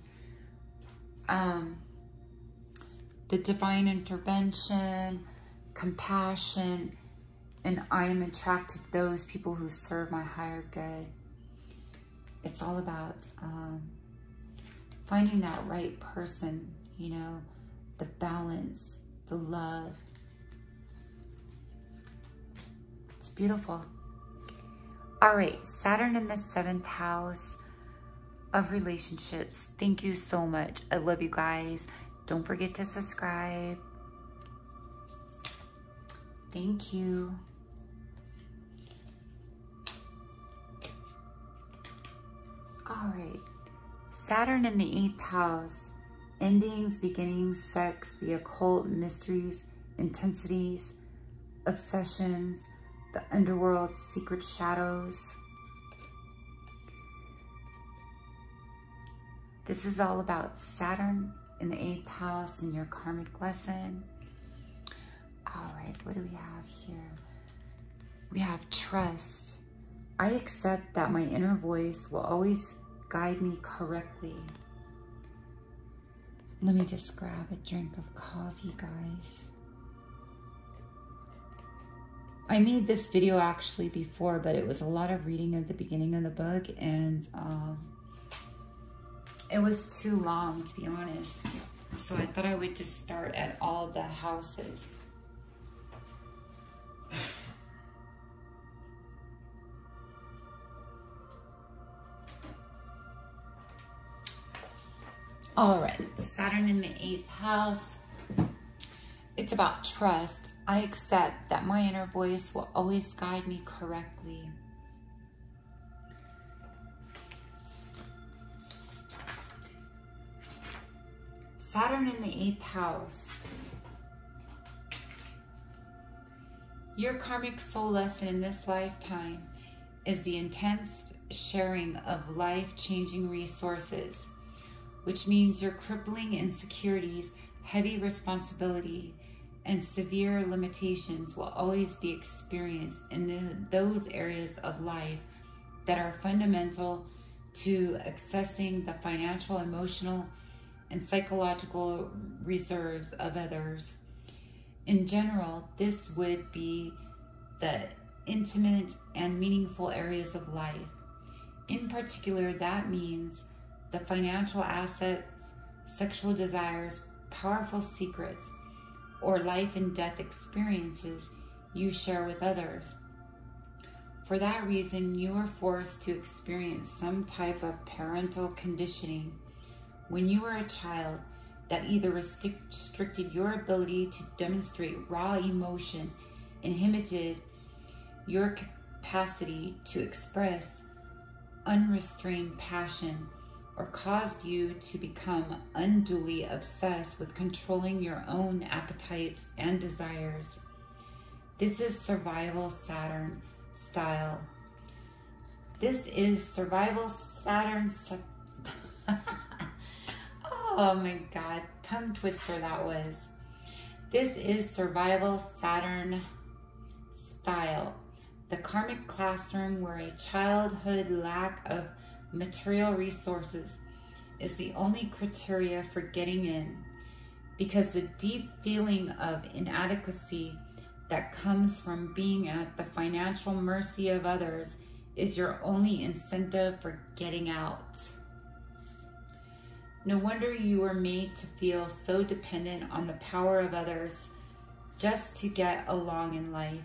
The divine intervention, compassion, and I am attracted to those people who serve my higher good. It's all about finding that right person, you know, the balance, the love. It's beautiful. All right, Saturn in the 7th house of relationships. Thank you so much. I love you guys. Don't forget to subscribe. Thank you. All right, Saturn in the 8th house. Endings, beginnings, sex, the occult, mysteries, intensities, obsessions, the underworld, secret shadows. This is all about Saturn in the 8th house in your karmic lesson. All right, what do we have here? We have trust. I accept that my inner voice will always guide me correctly. Let me just grab a drink of coffee, guys. I made this video actually before, but it was a lot of reading at the beginning of the book, and it was too long, to be honest. So I thought I would just start at all the houses. All right, Saturn in the 8th house. It's about trust. I accept that my inner voice will always guide me correctly. Saturn in the 8th house. Your karmic soul lesson in this lifetime is the intense sharing of life-changing resources, which means your crippling insecurities, heavy responsibility, and severe limitations will always be experienced in those areas of life that are fundamental to accessing the financial, emotional, and psychological reserves of others. In general, this would be the intimate and meaningful areas of life. In particular, that means the financial assets, sexual desires, powerful secrets, or life and death experiences you share with others. For that reason, you are forced to experience some type of parental conditioning when you were a child that either restricted your ability to demonstrate raw emotion, inhibited your capacity to express unrestrained passion, or caused you to become unduly obsessed with controlling your own appetites and desires. This is survival Saturn style. This is survival Saturn. Oh my God, tongue twister that was. This is survival Saturn style. The karmic classroom where a childhood lack of material resources is the only criteria for getting in, because the deep feeling of inadequacy that comes from being at the financial mercy of others is your only incentive for getting out. No wonder you were made to feel so dependent on the power of others just to get along in life.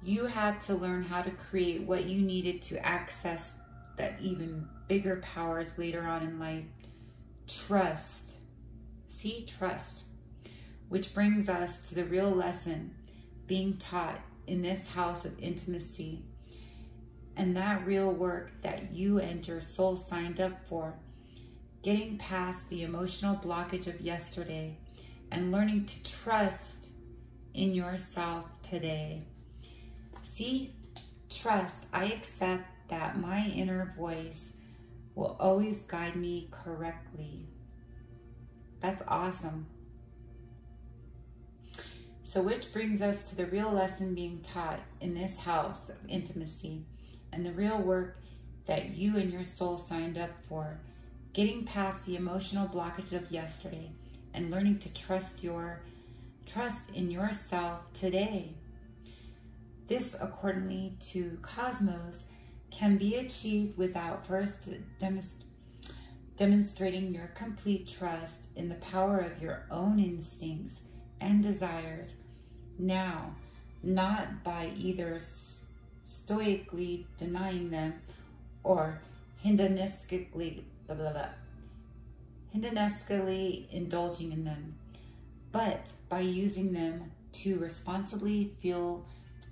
You had to learn how to create what you needed to access that even bigger powers later on in life. Trust. See, trust. Which brings us to the real lesson being taught in this house of intimacy, and that real work that you and your soul signed up for. Getting past the emotional blockage of yesterday and learning to trust in yourself today. See, trust. I accept that my inner voice will always guide me correctly. That's awesome. So which brings us to the real lesson being taught in this house of intimacy and the real work that you and your soul signed up for. Getting past the emotional blockage of yesterday and learning to trust in yourself today. This, accordingly to Cosmos, can be achieved without first demonstrating your complete trust in the power of your own instincts and desires now, not by either stoically denying them or hedonistically indulging in them, but by using them to responsibly fuel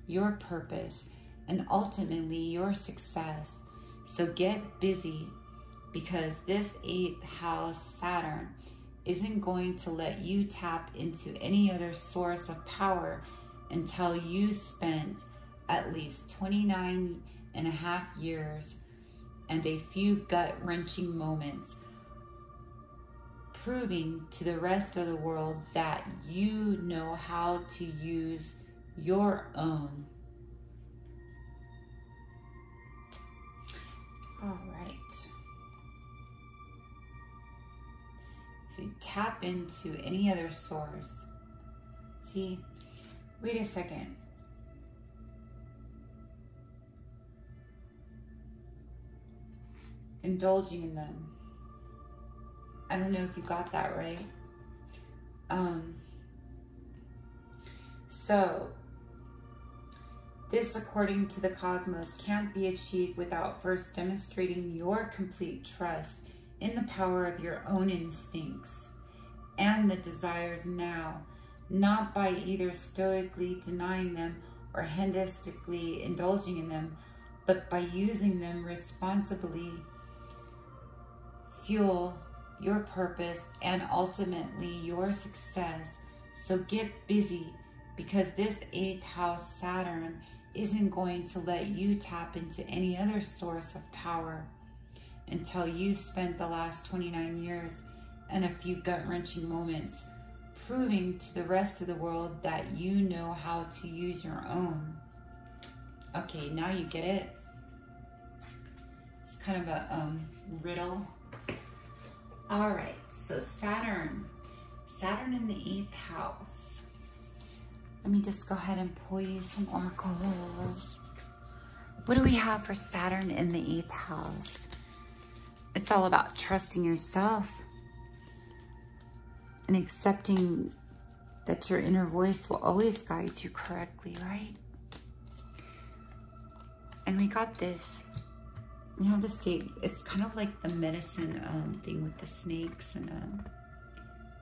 your purpose and ultimately your success. So get busy, because this 8th house Saturn isn't going to let you tap into any other source of power until you spent at least 29 and a half years and a few gut-wrenching moments proving to the rest of the world that you know how to use your own. All right. So you tap into any other source. See, wait a second. Indulging in them. I don't know if you got that right. So, this, according to the cosmos, can't be achieved without first demonstrating your complete trust in the power of your own instincts and the desires now, not by either stoically denying them or hedonistically indulging in them, but by using them responsibly fuel your purpose and ultimately your success. So get busy, because this 8th house Saturn isn't going to let you tap into any other source of power until you spent the last 29 years and a few gut-wrenching moments proving to the rest of the world that you know how to use your own. Okay, now you get it. It's kind of a riddle. All right, so Saturn in the 8th house. Let me just go ahead and pull you some oracles. What do we have for Saturn in the 8th house? It's all about trusting yourself and accepting that your inner voice will always guide you correctly, right? And we got this. You know, this state, it's kind of like the medicine thing with the snakes, and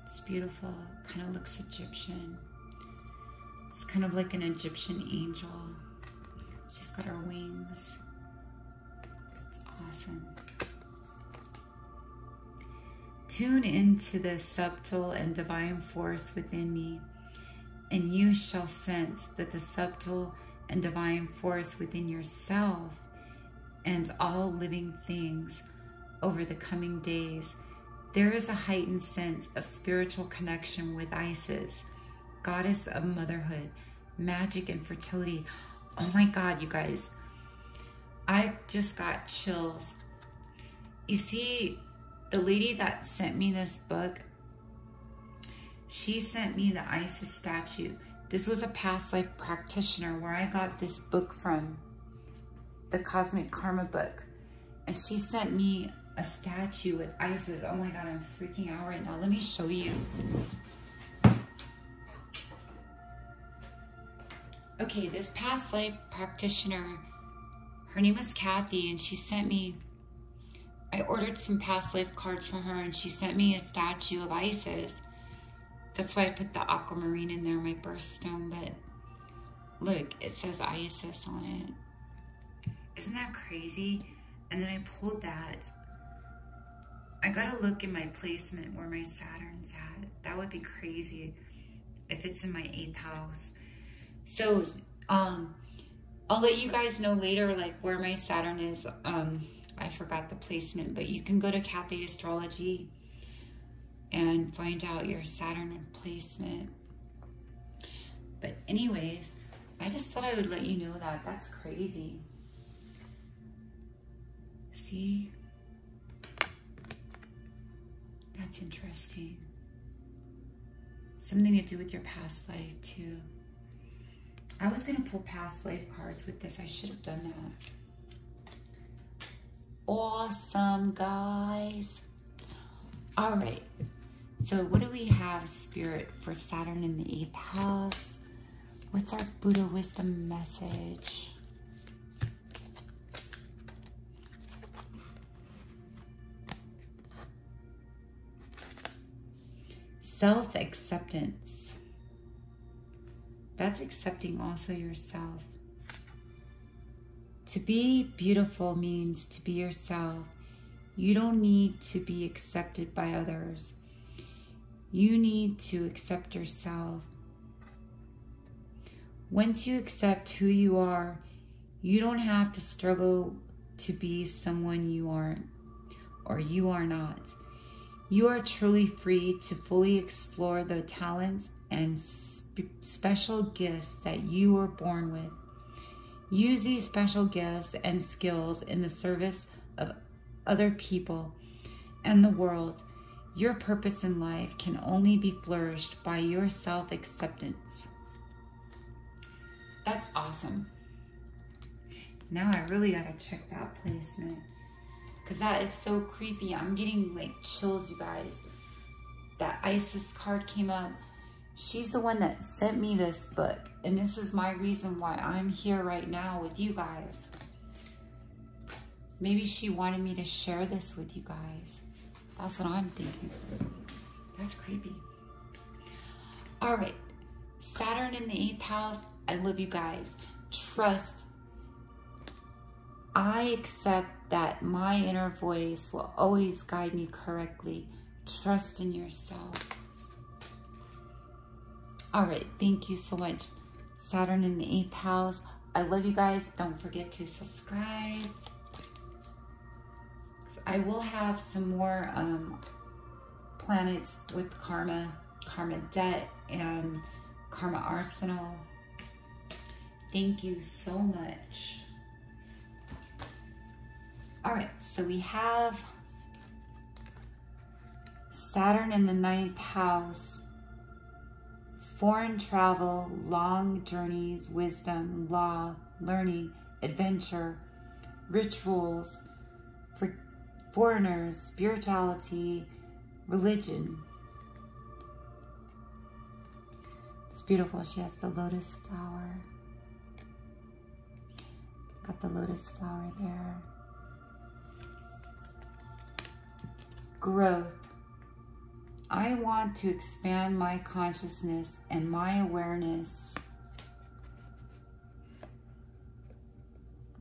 it's beautiful. Kind of looks Egyptian. It's kind of like an Egyptian angel. She's got her wings. It's awesome. Tune into the subtle and divine force within me, and you shall sense that the subtle and divine force within yourself and all living things over the coming days. There is a heightened sense of spiritual connection with Isis, goddess of motherhood, magic, and fertility. Oh my God, you guys, I just got chills. You see, the lady that sent me this book, she sent me the Isis statue. This was a past life practitioner where I got this book from, the Cosmic Karma book. And she sent me a statue with Isis. Oh my God, I'm freaking out right now. Let me show you. Okay, this past life practitioner, her name is Kathy, and she sent me, I ordered some past life cards from her, and she sent me a statue of Isis. That's why I put the aquamarine in there, my birthstone. But look, it says Isis on it. Isn't that crazy? And then I pulled that. I gotta look in my placement where my Saturn's at. That would be crazy if it's in my 8th house. So I'll let you guys know later, like, where my Saturn is. I forgot the placement, but you can go to Cafe Astrology and find out your Saturn placement. But anyways, I just thought I would let you know that. That's crazy. See? That's interesting. Something to do with your past life too. I was gonna pull past life cards with this. I should have done that. Awesome, guys. All right. So what do we have, Spirit, for Saturn in the 8th house? What's our Buddha wisdom message? Self-acceptance. That's accepting also yourself. To be beautiful means to be yourself. You don't need to be accepted by others. You need to accept yourself. Once you accept who you are, you don't have to struggle to be someone you aren't, or you are not. You are truly free to fully explore the talents and special gifts that you were born with. Use these special gifts and skills in the service of other people and the world. Your purpose in life can only be flourished by your self-acceptance. That's awesome. Now I really gotta check that placement, because that is so creepy. I'm getting like chills, you guys. That Isis card came up. She's the one that sent me this book, and this is my reason why I'm here right now with you guys. Maybe she wanted me to share this with you guys. That's what I'm thinking. That's creepy. All right, Saturn in the 8th house. I love you guys. Trust. I accept that my inner voice will always guide me correctly. Trust in yourself. All right, thank you so much. Saturn in the 8th house. I love you guys. Don't forget to subscribe. I will have some more planets with karma debt, and karma arsenal. Thank you so much. All right, so we have Saturn in the 9th house. Foreign travel, long journeys, wisdom, law, learning, adventure, rituals, for foreigners, spirituality, religion. It's beautiful. She has the lotus flower. Got the lotus flower there. Growth. I want to expand my consciousness and my awareness.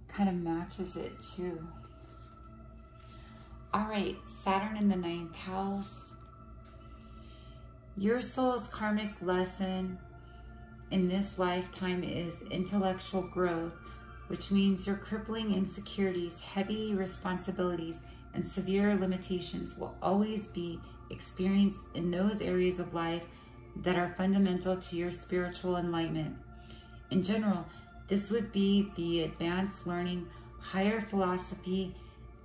Kind of matches it too. All right, Saturn in the 9th house. Your soul's karmic lesson in this lifetime is intellectual growth, which means your crippling insecurities, heavy responsibilities, and severe limitations will always be experienced in those areas of life that are fundamental to your spiritual enlightenment. In general, this would be the advanced learning, higher philosophy,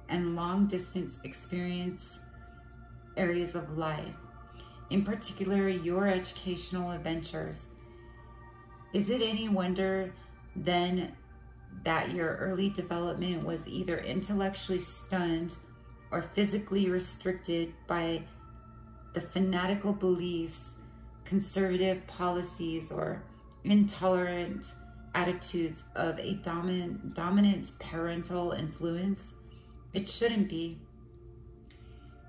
and long-distance experience areas of life. In particular, your educational adventures. Is it any wonder then that your early development was either intellectually stunned or physically restricted by the fanatical beliefs, conservative policies, or intolerant attitudes of a dominant parental influence? It shouldn't be.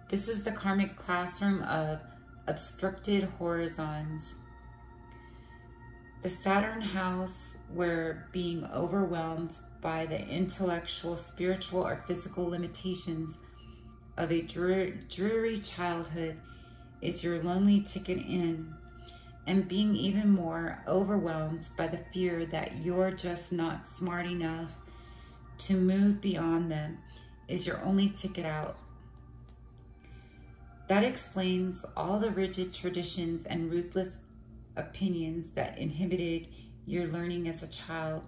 This is the karmic classroom of obstructed horizons. The Saturn house, where being overwhelmed by the intellectual, spiritual, or physical limitations of a dreary childhood, is your lonely ticket in, and being even more overwhelmed by the fear that you're just not smart enough to move beyond them is your only ticket out. That explains all the rigid traditions and ruthless opinions that inhibited your learning as a child.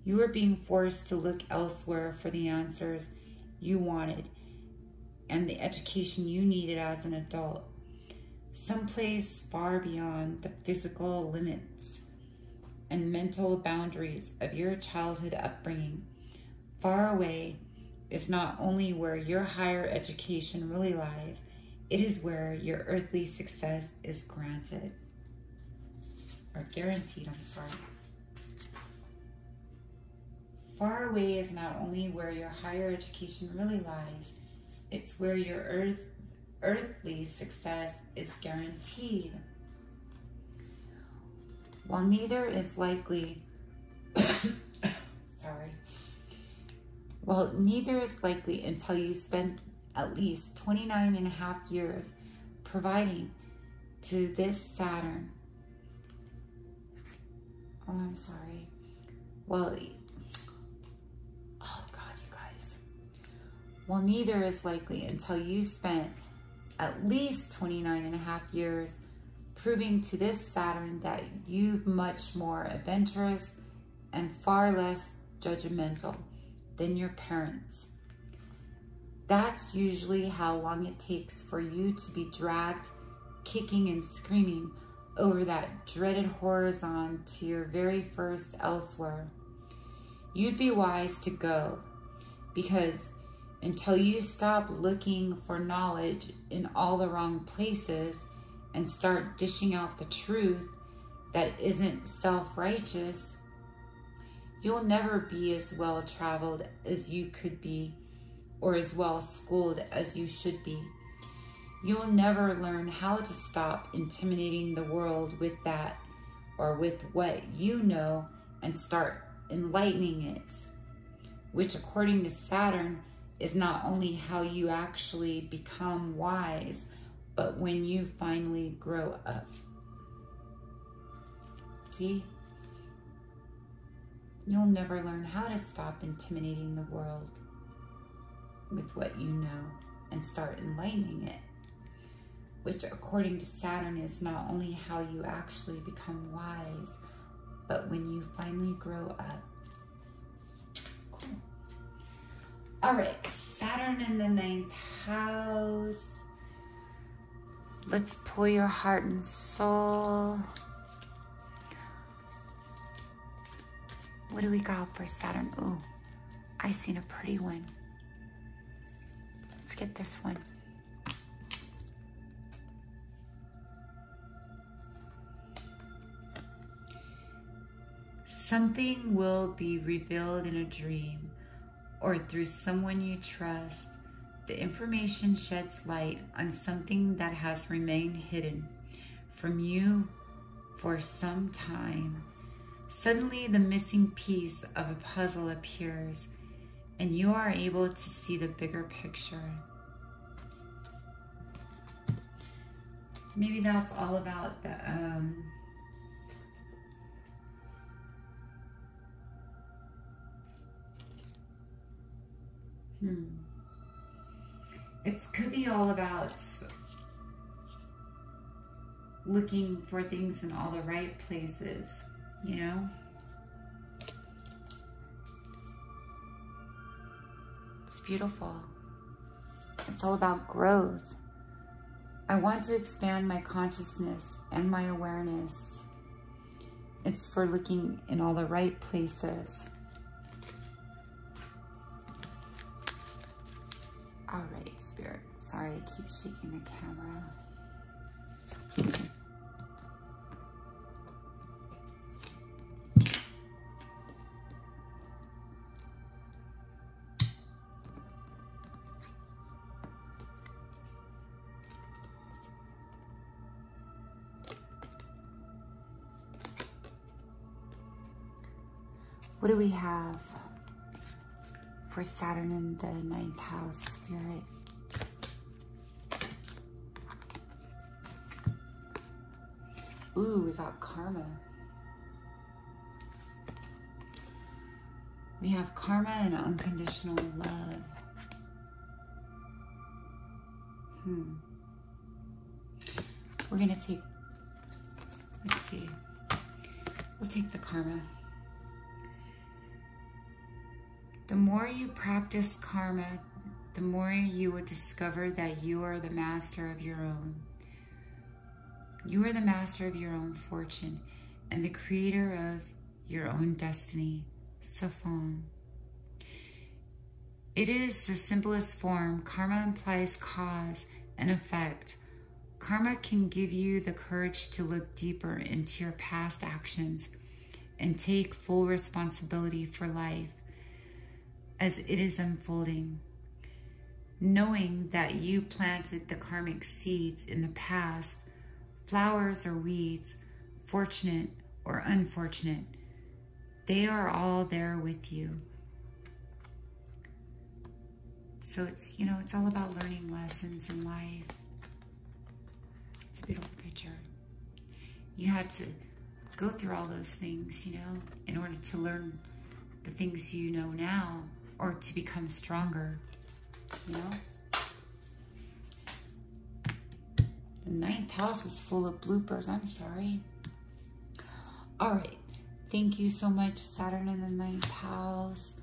You were being forced to look elsewhere for the answers you wanted and the education you needed as an adult. Someplace far beyond the physical limits and mental boundaries of your childhood upbringing. Far away is not only where your higher education really lies, it is where your earthly success is granted. Or guaranteed, I'm sorry. Far away is not only where your higher education really lies, it's where your earthly success is guaranteed. While neither is likely, neither is likely until you spend at least 29 and a half years providing to this Saturn. Oh, I'm sorry. Well, oh God, you guys. Well, neither is likely until you spent at least 29 and a half years proving to this Saturn that you're much more adventurous and far less judgmental than your parents. That's usually how long it takes for you to be dragged, kicking and screaming over that dreaded horizon to your very first elsewhere. You'd be wise to go, because until you stop looking for knowledge in all the wrong places and start dishing out the truth that isn't self-righteous, you'll never be as well traveled as you could be or as well schooled as you should be. You'll never learn how to stop intimidating the world with that or with what you know and start enlightening it, which according to Saturn is not only how you actually become wise, but when you finally grow up. See? You'll never learn how to stop intimidating the world with what you know and start enlightening it, which according to Saturn is not only how you actually become wise, but when you finally grow up. Cool. All right, Saturn in the 9th house. Let's pull your heart and soul. What do we got for Saturn? Ooh, I seen a pretty one. Let's get this one. Something will be revealed in a dream or through someone you trust. The information sheds light on something that has remained hidden from you for some time. Suddenly, the missing piece of a puzzle appears, and you are able to see the bigger picture. Maybe that's all about the It could be all about looking for things in all the right places, you know? It's beautiful. It's all about growth. I want to expand my consciousness and my awareness. It's for looking in all the right places. All right, Spirit. Sorry, I keep shaking the camera. What do we have for Saturn in the 9th house, Spirit? Ooh, we got karma. We have karma and unconditional love. We're gonna take, let's see, we'll take the karma. The more you practice karma, the more you will discover that you are the master of your own. You are the master of your own fortune and the creator of your own destiny. Saffron. It is the simplest form. Karma implies cause and effect. Karma can give you the courage to look deeper into your past actions and take full responsibility for life as it is unfolding. Knowing that you planted the karmic seeds in the past, flowers or weeds, fortunate or unfortunate, they are all there with you. So it's, you know, it's all about learning lessons in life. It's a beautiful picture. You had to go through all those things, you know, in order to learn the things you know now or to become stronger, you know? The 9th house was full of bloopers. I'm sorry. All right. Thank you so much, Saturn in the 9th house.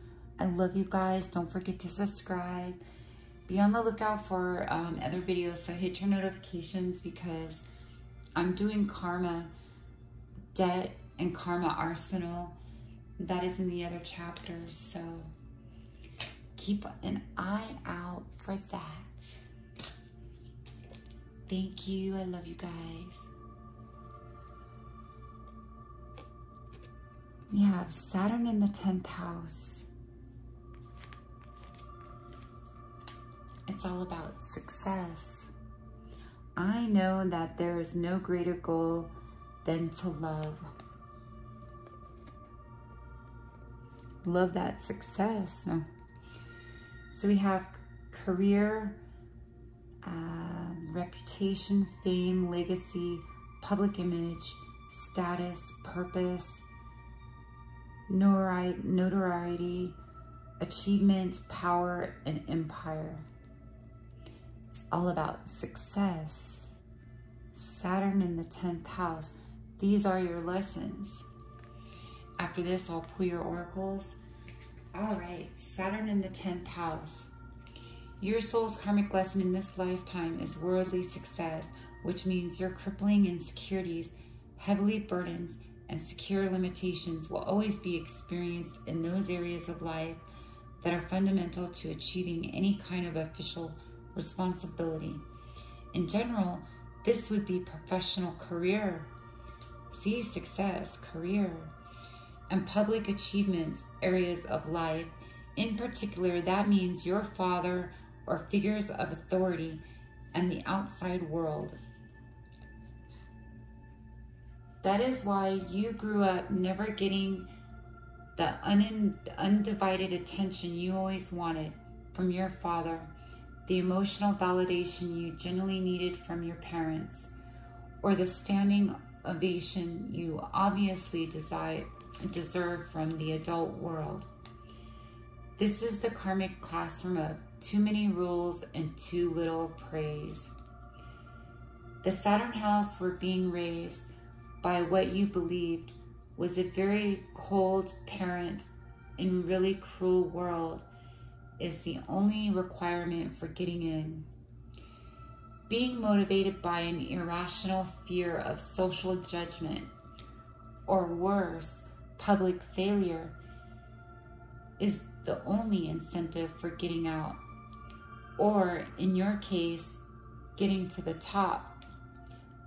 I love you guys. Don't forget to subscribe. Be on the lookout for other videos. So hit your notifications because I'm doing karma, debt, and karma arsenal. That is in the other chapters. So keep an eye out for that. Thank you. I love you guys. We have Saturn in the 10th house. It's all about success. I know that there is no greater goal than to love. Love that success. So we have career, reputation, fame, legacy, public image, status, purpose, notoriety, achievement, power, and empire. It's all about success. Saturn in the 10th house. These are your lessons. After this, I'll pull your oracles. All right, Saturn in the 10th house. Your soul's karmic lesson in this lifetime is worldly success, which means your crippling insecurities, heavily burdens, and secure limitations will always be experienced in those areas of life that are fundamental to achieving any kind of official responsibility. In general, this would be professional career. See, success, career, and public achievements, areas of life. In particular, that means your father or figures of authority and the outside world. That is why you grew up never getting the undivided attention you always wanted from your father, the emotional validation you genuinely needed from your parents, or the standing ovation you obviously deserve from the adult world. This is the karmic classroom of too many rules and too little praise. The Saturn house were being raised by what you believed was a very cold parent in really cruel world is the only requirement for getting in. Being motivated by an irrational fear of social judgment, or worse, public failure, is the only incentive for getting out, or in your case, getting to the top.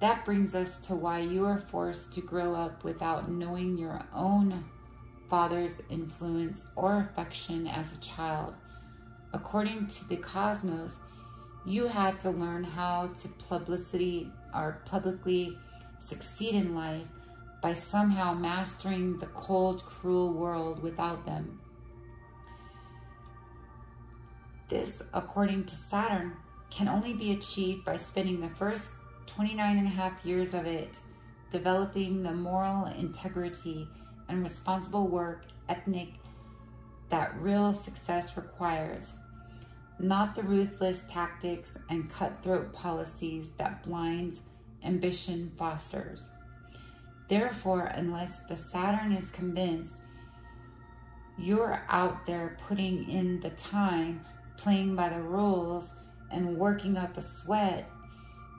That brings us to why you are forced to grow up without knowing your own father's influence or affection as a child. According to the cosmos, you had to learn how to publicly succeed in life by somehow mastering the cold, cruel world without them. This, according to Saturn, can only be achieved by spending the first 29.5 years of it developing the moral integrity and responsible work ethic that real success requires, not the ruthless tactics and cutthroat policies that blind ambition fosters. Therefore, unless the Saturn is convinced you're out there putting in the time, playing by the rules, and working up a sweat,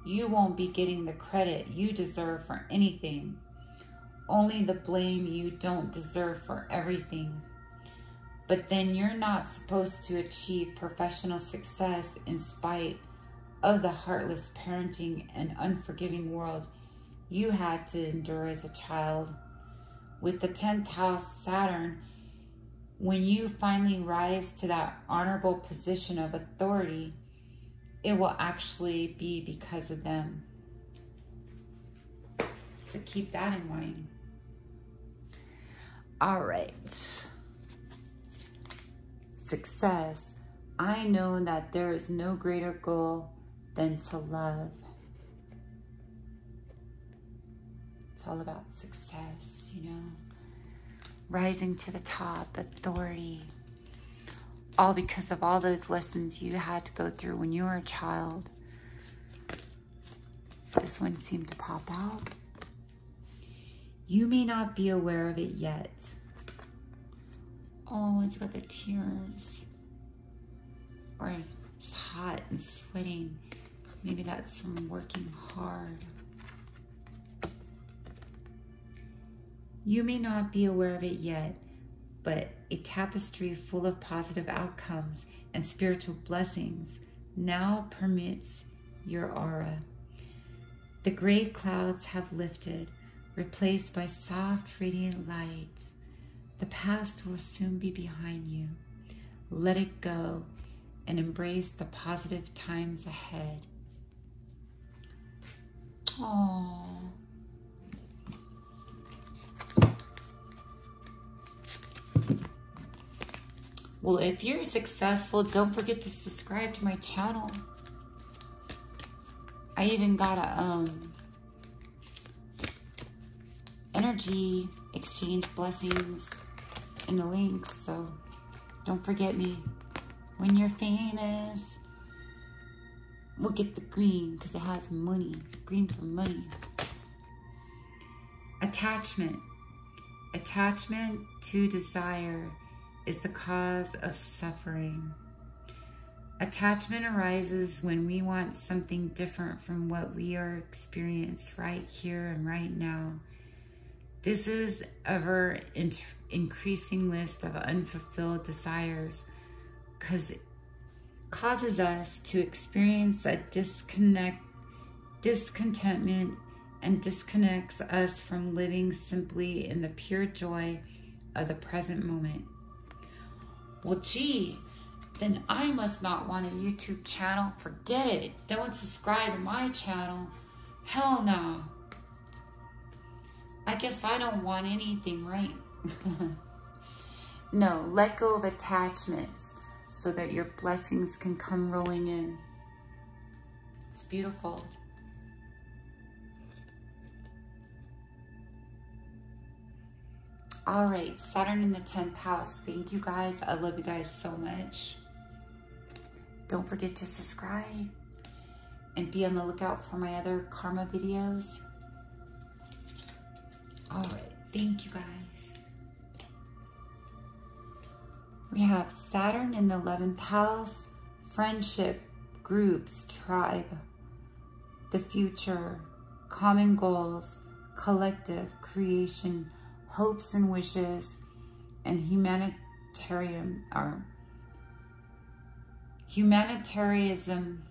you won't be getting the credit you deserve for anything, only the blame you don't deserve for everything. But then you're not supposed to achieve professional success in spite of the heartless parenting and unforgiving world you had to endure as a child. With the 10th house Saturn, when you finally rise to that honorable position of authority, it will actually be because of them. So keep that in mind. All right. Success. I know that there is no greater goal than to love. It's all about success, you know. Rising to the top, authority. All because of all those lessons you had to go through when you were a child. This one seemed to pop out. You may not be aware of it yet. Oh, it's got the tears. Or it's hot and sweating. Maybe that's from working hard. You may not be aware of it yet, but a tapestry full of positive outcomes and spiritual blessings now permeates your aura. The gray clouds have lifted, replaced by soft, radiant light. The past will soon be behind you. Let it go and embrace the positive times ahead. Aww. Well, if you're successful, don't forget to subscribe to my channel. I even got energy, exchange blessings in the links. So don't forget me. When you're famous, we'll get the green because it has money. Green for money. Attachment. Attachment to desire is the cause of suffering. Attachment arises when we want something different from what we are experiencing right here and right now. This is ever increasing list of unfulfilled desires causes us to experience a discontentment, and disconnects us from living simply in the pure joy of the present moment. Well, gee, then I must not want a YouTube channel. Forget it. Don't subscribe to my channel. Hell no. I guess I don't want anything, right? No, let go of attachments so that your blessings can come rolling in. It's beautiful. All right, Saturn in the 10th house. Thank you guys. I love you guys so much. Don't forget to subscribe and be on the lookout for my other karma videos. All right, thank you guys. We have Saturn in the 11th house, friendship, groups, tribe, the future, common goals, collective, creation, hopes and wishes, and humanitarianism.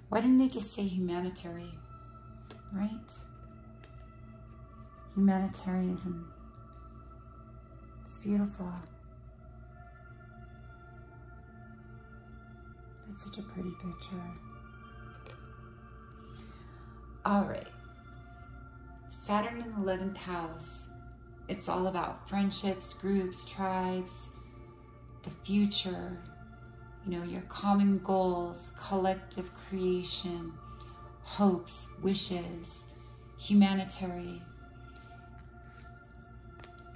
Why didn't they just say humanitarian, right? Humanitarianism. It's beautiful. That's such a pretty picture. All right. Saturn in the 11th house. It's all about friendships, groups, tribes, the future, you know, your common goals, collective creation, hopes, wishes, humanitarian.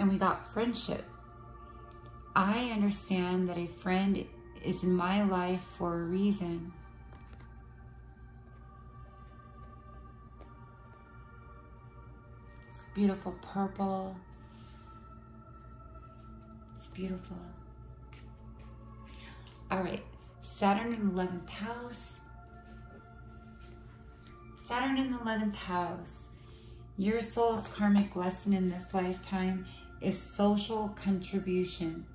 And we got friendship. I understand that a friend is in my life for a reason. It's beautiful purple. It's beautiful. All right, Saturn in the 11th house. Saturn in the 11th house. Your soul's karmic lesson in this lifetime is social contribution.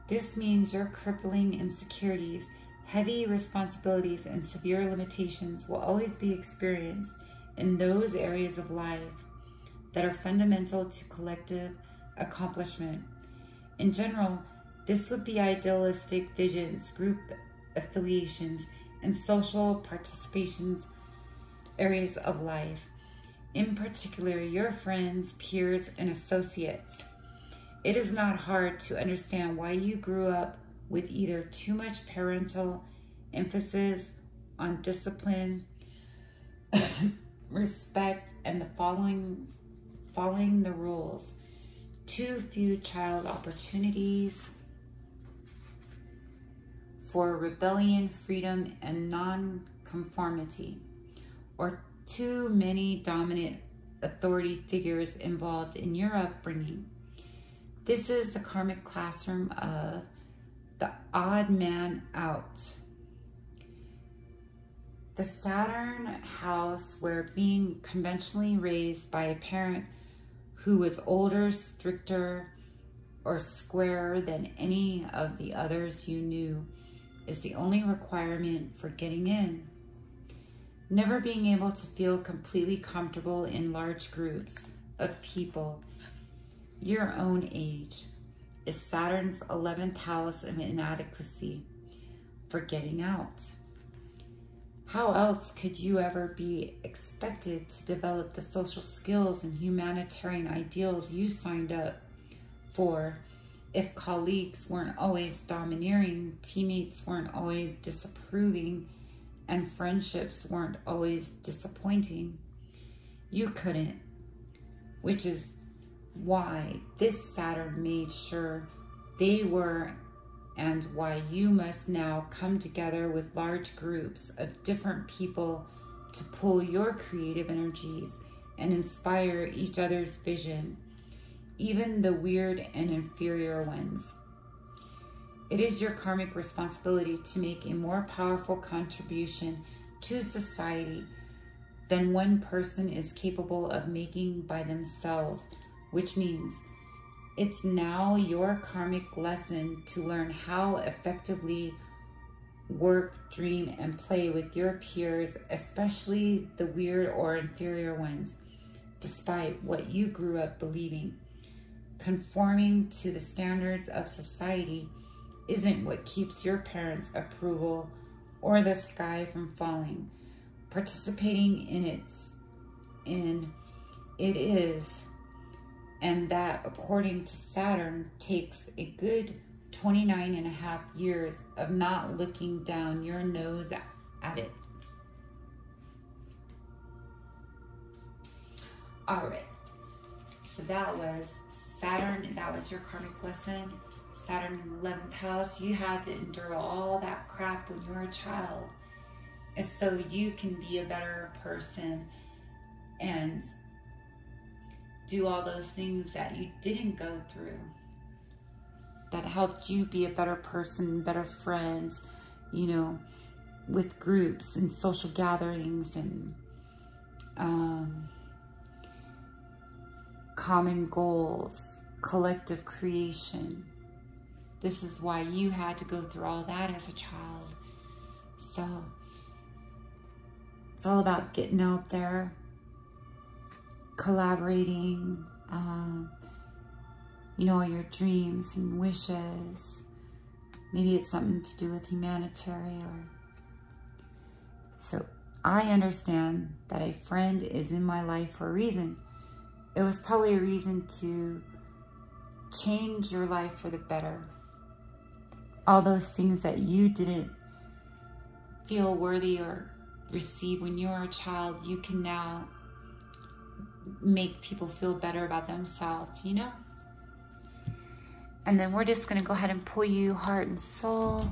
This means your crippling insecurities, heavy responsibilities, and severe limitations will always be experienced in those areas of life that are fundamental to collective accomplishment. In general, this would be idealistic visions, group affiliations, and social participations areas of life. In particular, your friends, peers, and associates. It is not hard to understand why you grew up with either too much parental emphasis on discipline, respect, and the following the rules, too few child opportunities for rebellion, freedom, and non-conformity, or too many dominant authority figures involved in your upbringing. This is the karmic classroom of the odd man out. The Saturn house where being conventionally raised by a parent who was older, stricter, or squarer than any of the others you knew is the only requirement for getting in. Never being able to feel completely comfortable in large groups of people your own age is Saturn's 11th house of inadequacy for getting out. How else could you ever be expected to develop the social skills and humanitarian ideals you signed up for if colleagues weren't always domineering, teammates weren't always disapproving, and friendships weren't always disappointing? You couldn't. which is why this Saturn made sure they were, and why you must now come together with large groups of different people to pull your creative energies and inspire each other's vision, even the weird and inferior ones. It is your karmic responsibility to make a more powerful contribution to society than one person is capable of making by themselves, which means it's now your karmic lesson to learn how effectively work, dream, and play with your peers, especially the weird or inferior ones, despite what you grew up believing. Conforming to the standards of society isn't what keeps your parents' approval or the sky from falling. Participating in it is, and that, according to Saturn, takes a good 29.5 years of not looking down your nose at it. All right, so that was Saturn. That was your karmic lesson. Saturn in the 11th house. You had to endure all that crap when you were a child, and so you can be a better person and do all those things that you didn't go through that helped you be a better person, better friends, you know, with groups and social gatherings and common goals, collective creation. This is why you had to go through all that as a child. So it's all about getting out there, collaborating, you know, your dreams and wishes. Maybe it's something to do with humanitarian. So I understand that a friend is in my life for a reason. It was probably a reason to change your life for the better. All those things that you didn't feel worthy or receive when you were a child, you can now make people feel better about themselves, you know? And then we're just gonna go ahead and pull you heart and soul.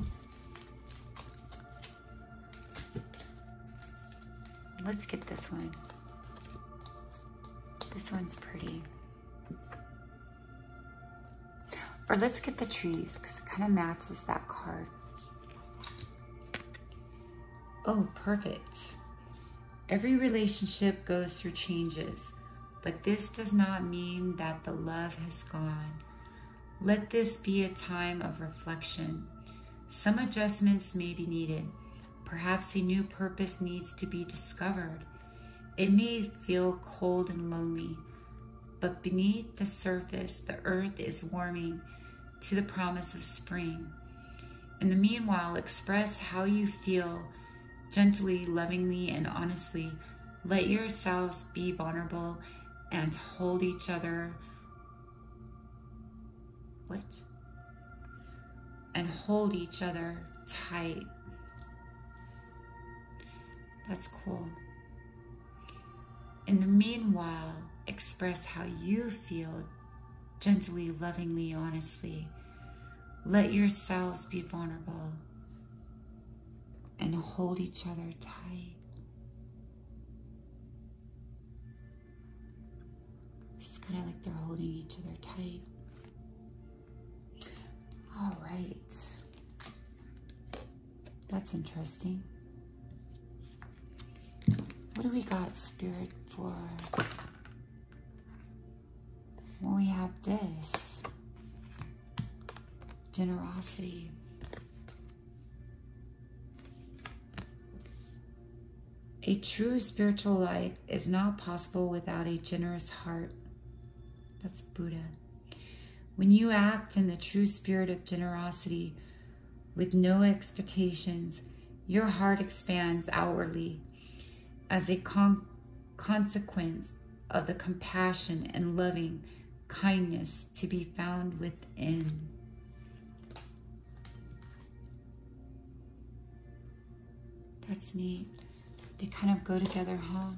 Let's get this one. This one's pretty. Or let's get the trees, because it kind of matches that card. Oh, perfect. Every relationship goes through changes, but this does not mean that the love has gone. Let this be a time of reflection. Some adjustments may be needed. Perhaps a new purpose needs to be discovered. It may feel cold and lonely, but beneath the surface, the earth is warming to the promise of spring. In the meanwhile, express how you feel gently, lovingly, and honestly. Let yourselves be vulnerable and hold each other. And hold each other tight. That's cool. In the meanwhile, express how you feel gently, lovingly, honestly. Let yourselves be vulnerable and hold each other tight. It's kind of like they're holding each other tight. All right. That's interesting. What do we got, Spirit, for when we have this? Generosity. A true spiritual life is not possible without a generous heart. That's Buddha. When you act in the true spirit of generosity with no expectations, your heart expands outwardly as a consequence of the compassion and loving kindness to be found within. That's neat. They kind of go together, huh?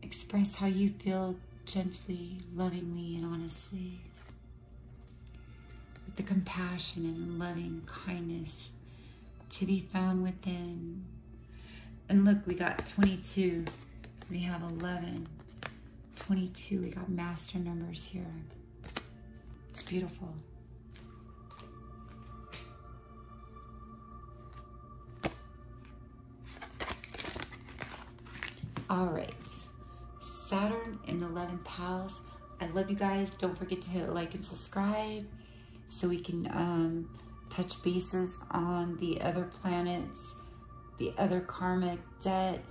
Express how you feel gently, lovingly, and honestly, with the compassion and loving kindness to be found within. And look, we got 22, we have 11, 22, we got master numbers here. It's beautiful. All right, Saturn in the 11th house. I love you guys. Don't forget to hit like and subscribe so we can touch bases on the other planets, the other karmic debt,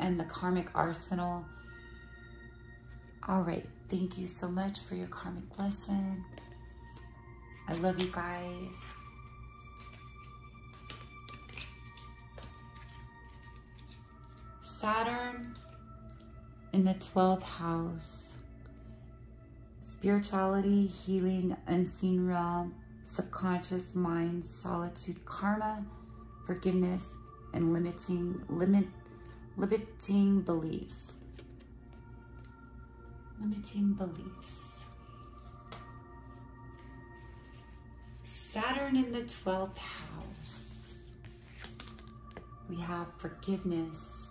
and the karmic arsenal. All right, thank you so much for your karmic lesson. I love you guys. Saturn in the 12th house. Spirituality, healing, unseen realm, subconscious mind, solitude, karma, forgiveness, and limiting beliefs. Limiting beliefs. Saturn in the 12th house. We have forgiveness.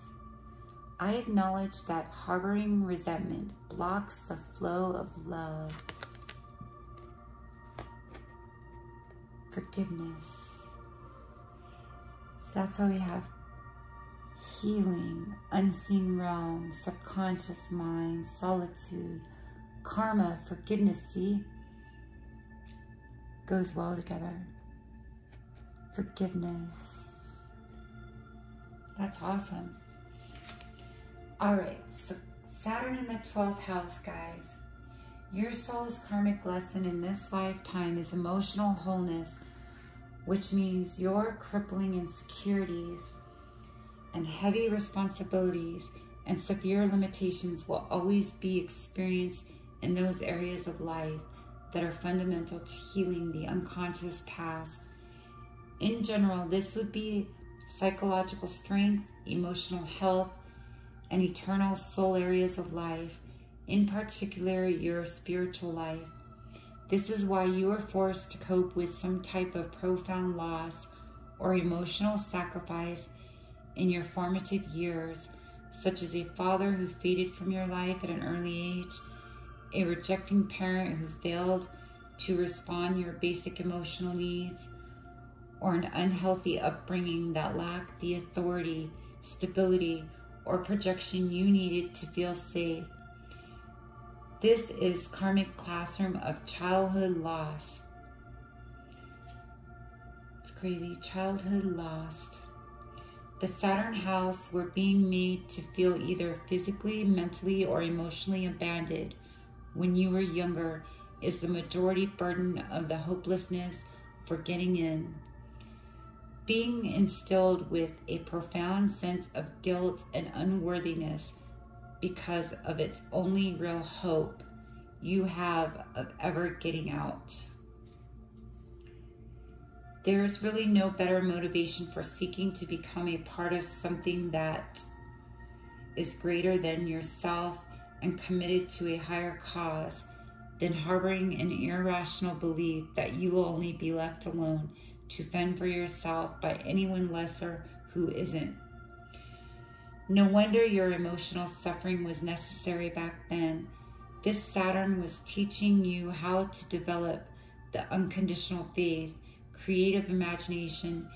I acknowledge that harboring resentment blocks the flow of love. Forgiveness. So that's why we have healing, unseen realm, subconscious mind, solitude, karma, forgiveness. See? Goes well together. Forgiveness. That's awesome. All right, so Saturn in the 12th house, guys. Your soul's karmic lesson in this lifetime is emotional wholeness, which means your crippling insecurities and heavy responsibilities and severe limitations will always be experienced in those areas of life that are fundamental to healing the unconscious past. In general, this would be psychological strength, emotional health, and eternal soul areas of life, in particular your spiritual life. This is why you are forced to cope with some type of profound loss or emotional sacrifice in your formative years, such as a father who faded from your life at an early age, a rejecting parent who failed to respond to your basic emotional needs, or an unhealthy upbringing that lacked the authority, stability, or projection you needed to feel safe. This is karmic classroom of childhood loss. It's crazy, childhood lost. The Saturn house, we're being made to feel either physically, mentally, or emotionally abandoned when you were younger, is the majority burden of the hopelessness for getting in. Being instilled with a profound sense of guilt and unworthiness because of its only real hope you have of ever getting out. There's really no better motivation for seeking to become a part of something that is greater than yourself and committed to a higher cause than harboring an irrational belief that you will only be left alone to fend for yourself by anyone lesser who isn't. No wonder your emotional suffering was necessary back then. This Saturn was teaching you how to develop the unconditional faith, creative imagination,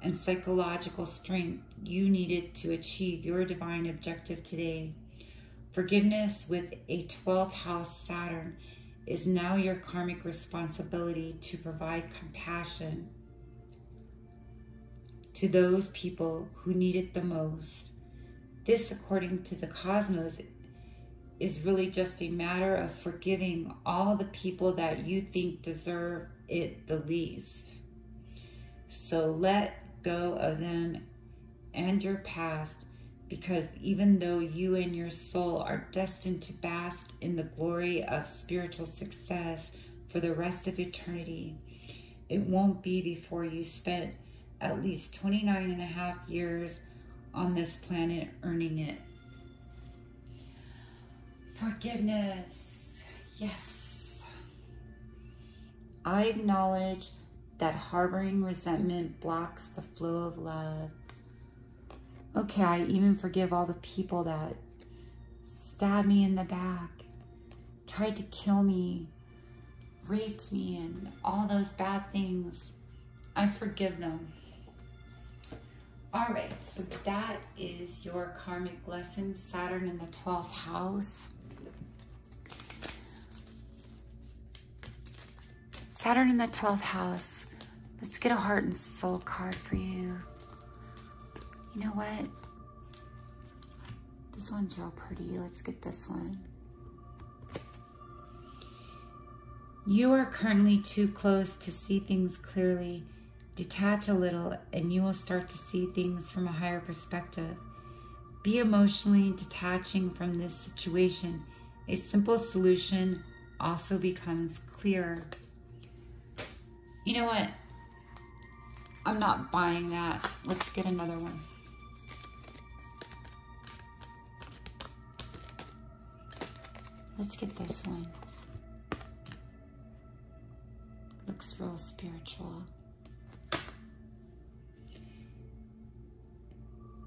and psychological strength you needed to achieve your divine objective today. Forgiveness with a 12th house Saturn is now your karmic responsibility to provide compassion to those people who need it the most. This, according to the cosmos, is really just a matter of forgiving all the people that you think deserve it the least. So let go of them and your past, because even though you and your soul are destined to bask in the glory of spiritual success for the rest of eternity, it won't be before you spent at least 29.5 years on this planet earning it. Forgiveness. Yes. I acknowledge that harboring resentment blocks the flow of love. Okay, I even forgive all the people that stabbed me in the back, tried to kill me, raped me, and all those bad things. I forgive them. All right, so that is your karmic lesson, Saturn in the 12th house. Saturn in the 12th house. Let's get a heart and soul card for you. You know what? This one's real pretty. Let's get this one. You are currently too close to see things clearly. Detach a little and you will start to see things from a higher perspective. Be emotionally detaching from this situation. A simple solution also becomes clearer. You know what? I'm not buying that. Let's get another one. Let's get this one. Looks real spiritual.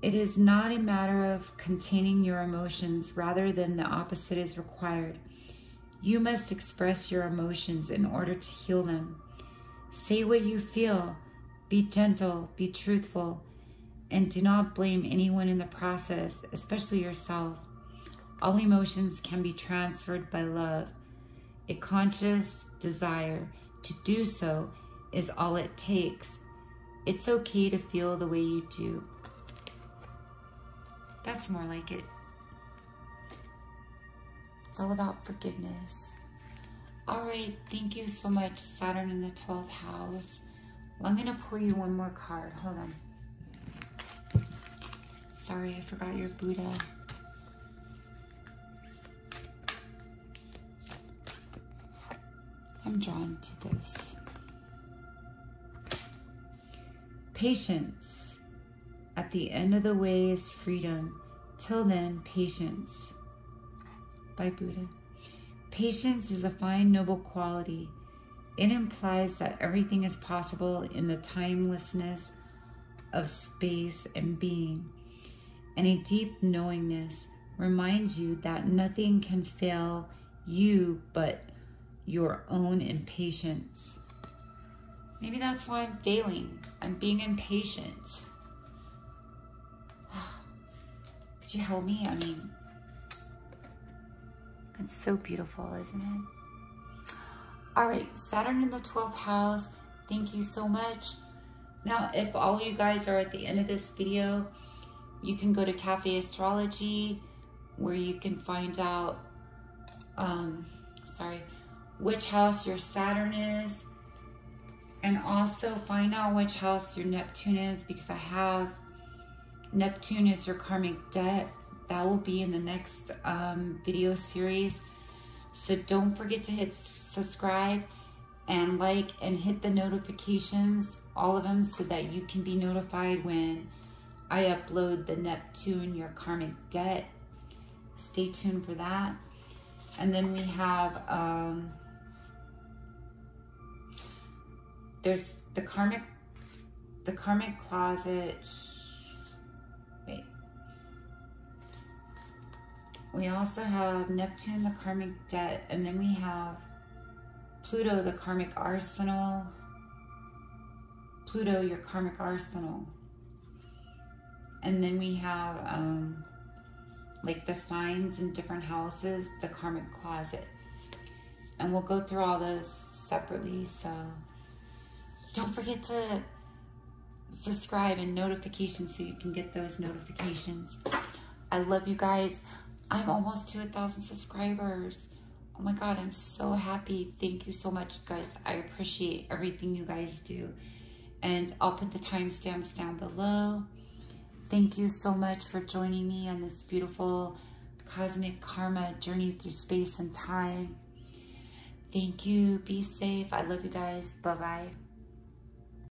It is not a matter of containing your emotions, rather than the opposite is required. You must express your emotions in order to heal them. Say what you feel, be gentle, be truthful, and do not blame anyone in the process, especially yourself. All emotions can be transferred by love. A conscious desire to do so is all it takes. It's okay to feel the way you do. That's more like it. It's all about forgiveness. All right, thank you so much, Saturn in the 12th house. Well, I'm gonna pull you one more card. Hold on. Sorry, I forgot your Buddha. I'm drawn to this. Patience. At the end of the way is freedom. Till then, patience. By Buddha. Patience is a fine, noble quality. It implies that everything is possible in the timelessness of space and being. And a deep knowingness reminds you that nothing can fail you but your own impatience. Maybe that's why I'm failing. I'm being impatient. Could you help me? I mean, it's so beautiful, isn't it? All right, Saturn in the 12th house. Thank you so much. Now, if all you guys are at the end of this video, you can go to Cafe Astrology, where you can find out, which house your Saturn is, and also find out which house your Neptune is, because I have Neptune is your karmic debt. That will be in the next video series. So don't forget to hit subscribe and like and hit the notifications, all of them, so that you can be notified when I upload the Neptune, your karmic debt. Stay tuned for that. And then we have, there's the karmic closet. Wait. We also have Neptune, the karmic debt, and then we have Pluto, the karmic arsenal. Pluto, your karmic arsenal. And then we have like the signs in different houses, the karmic closet. And we'll go through all those separately, so don't forget to subscribe and notifications so you can get those notifications. I love you guys. I'm almost to 1,000 subscribers. Oh my God, I'm so happy. Thank you so much, guys. I appreciate everything you guys do. And I'll put the timestamps down below. Thank you so much for joining me on this beautiful cosmic karma journey through space and time. Thank you. Be safe. I love you guys. Bye-bye.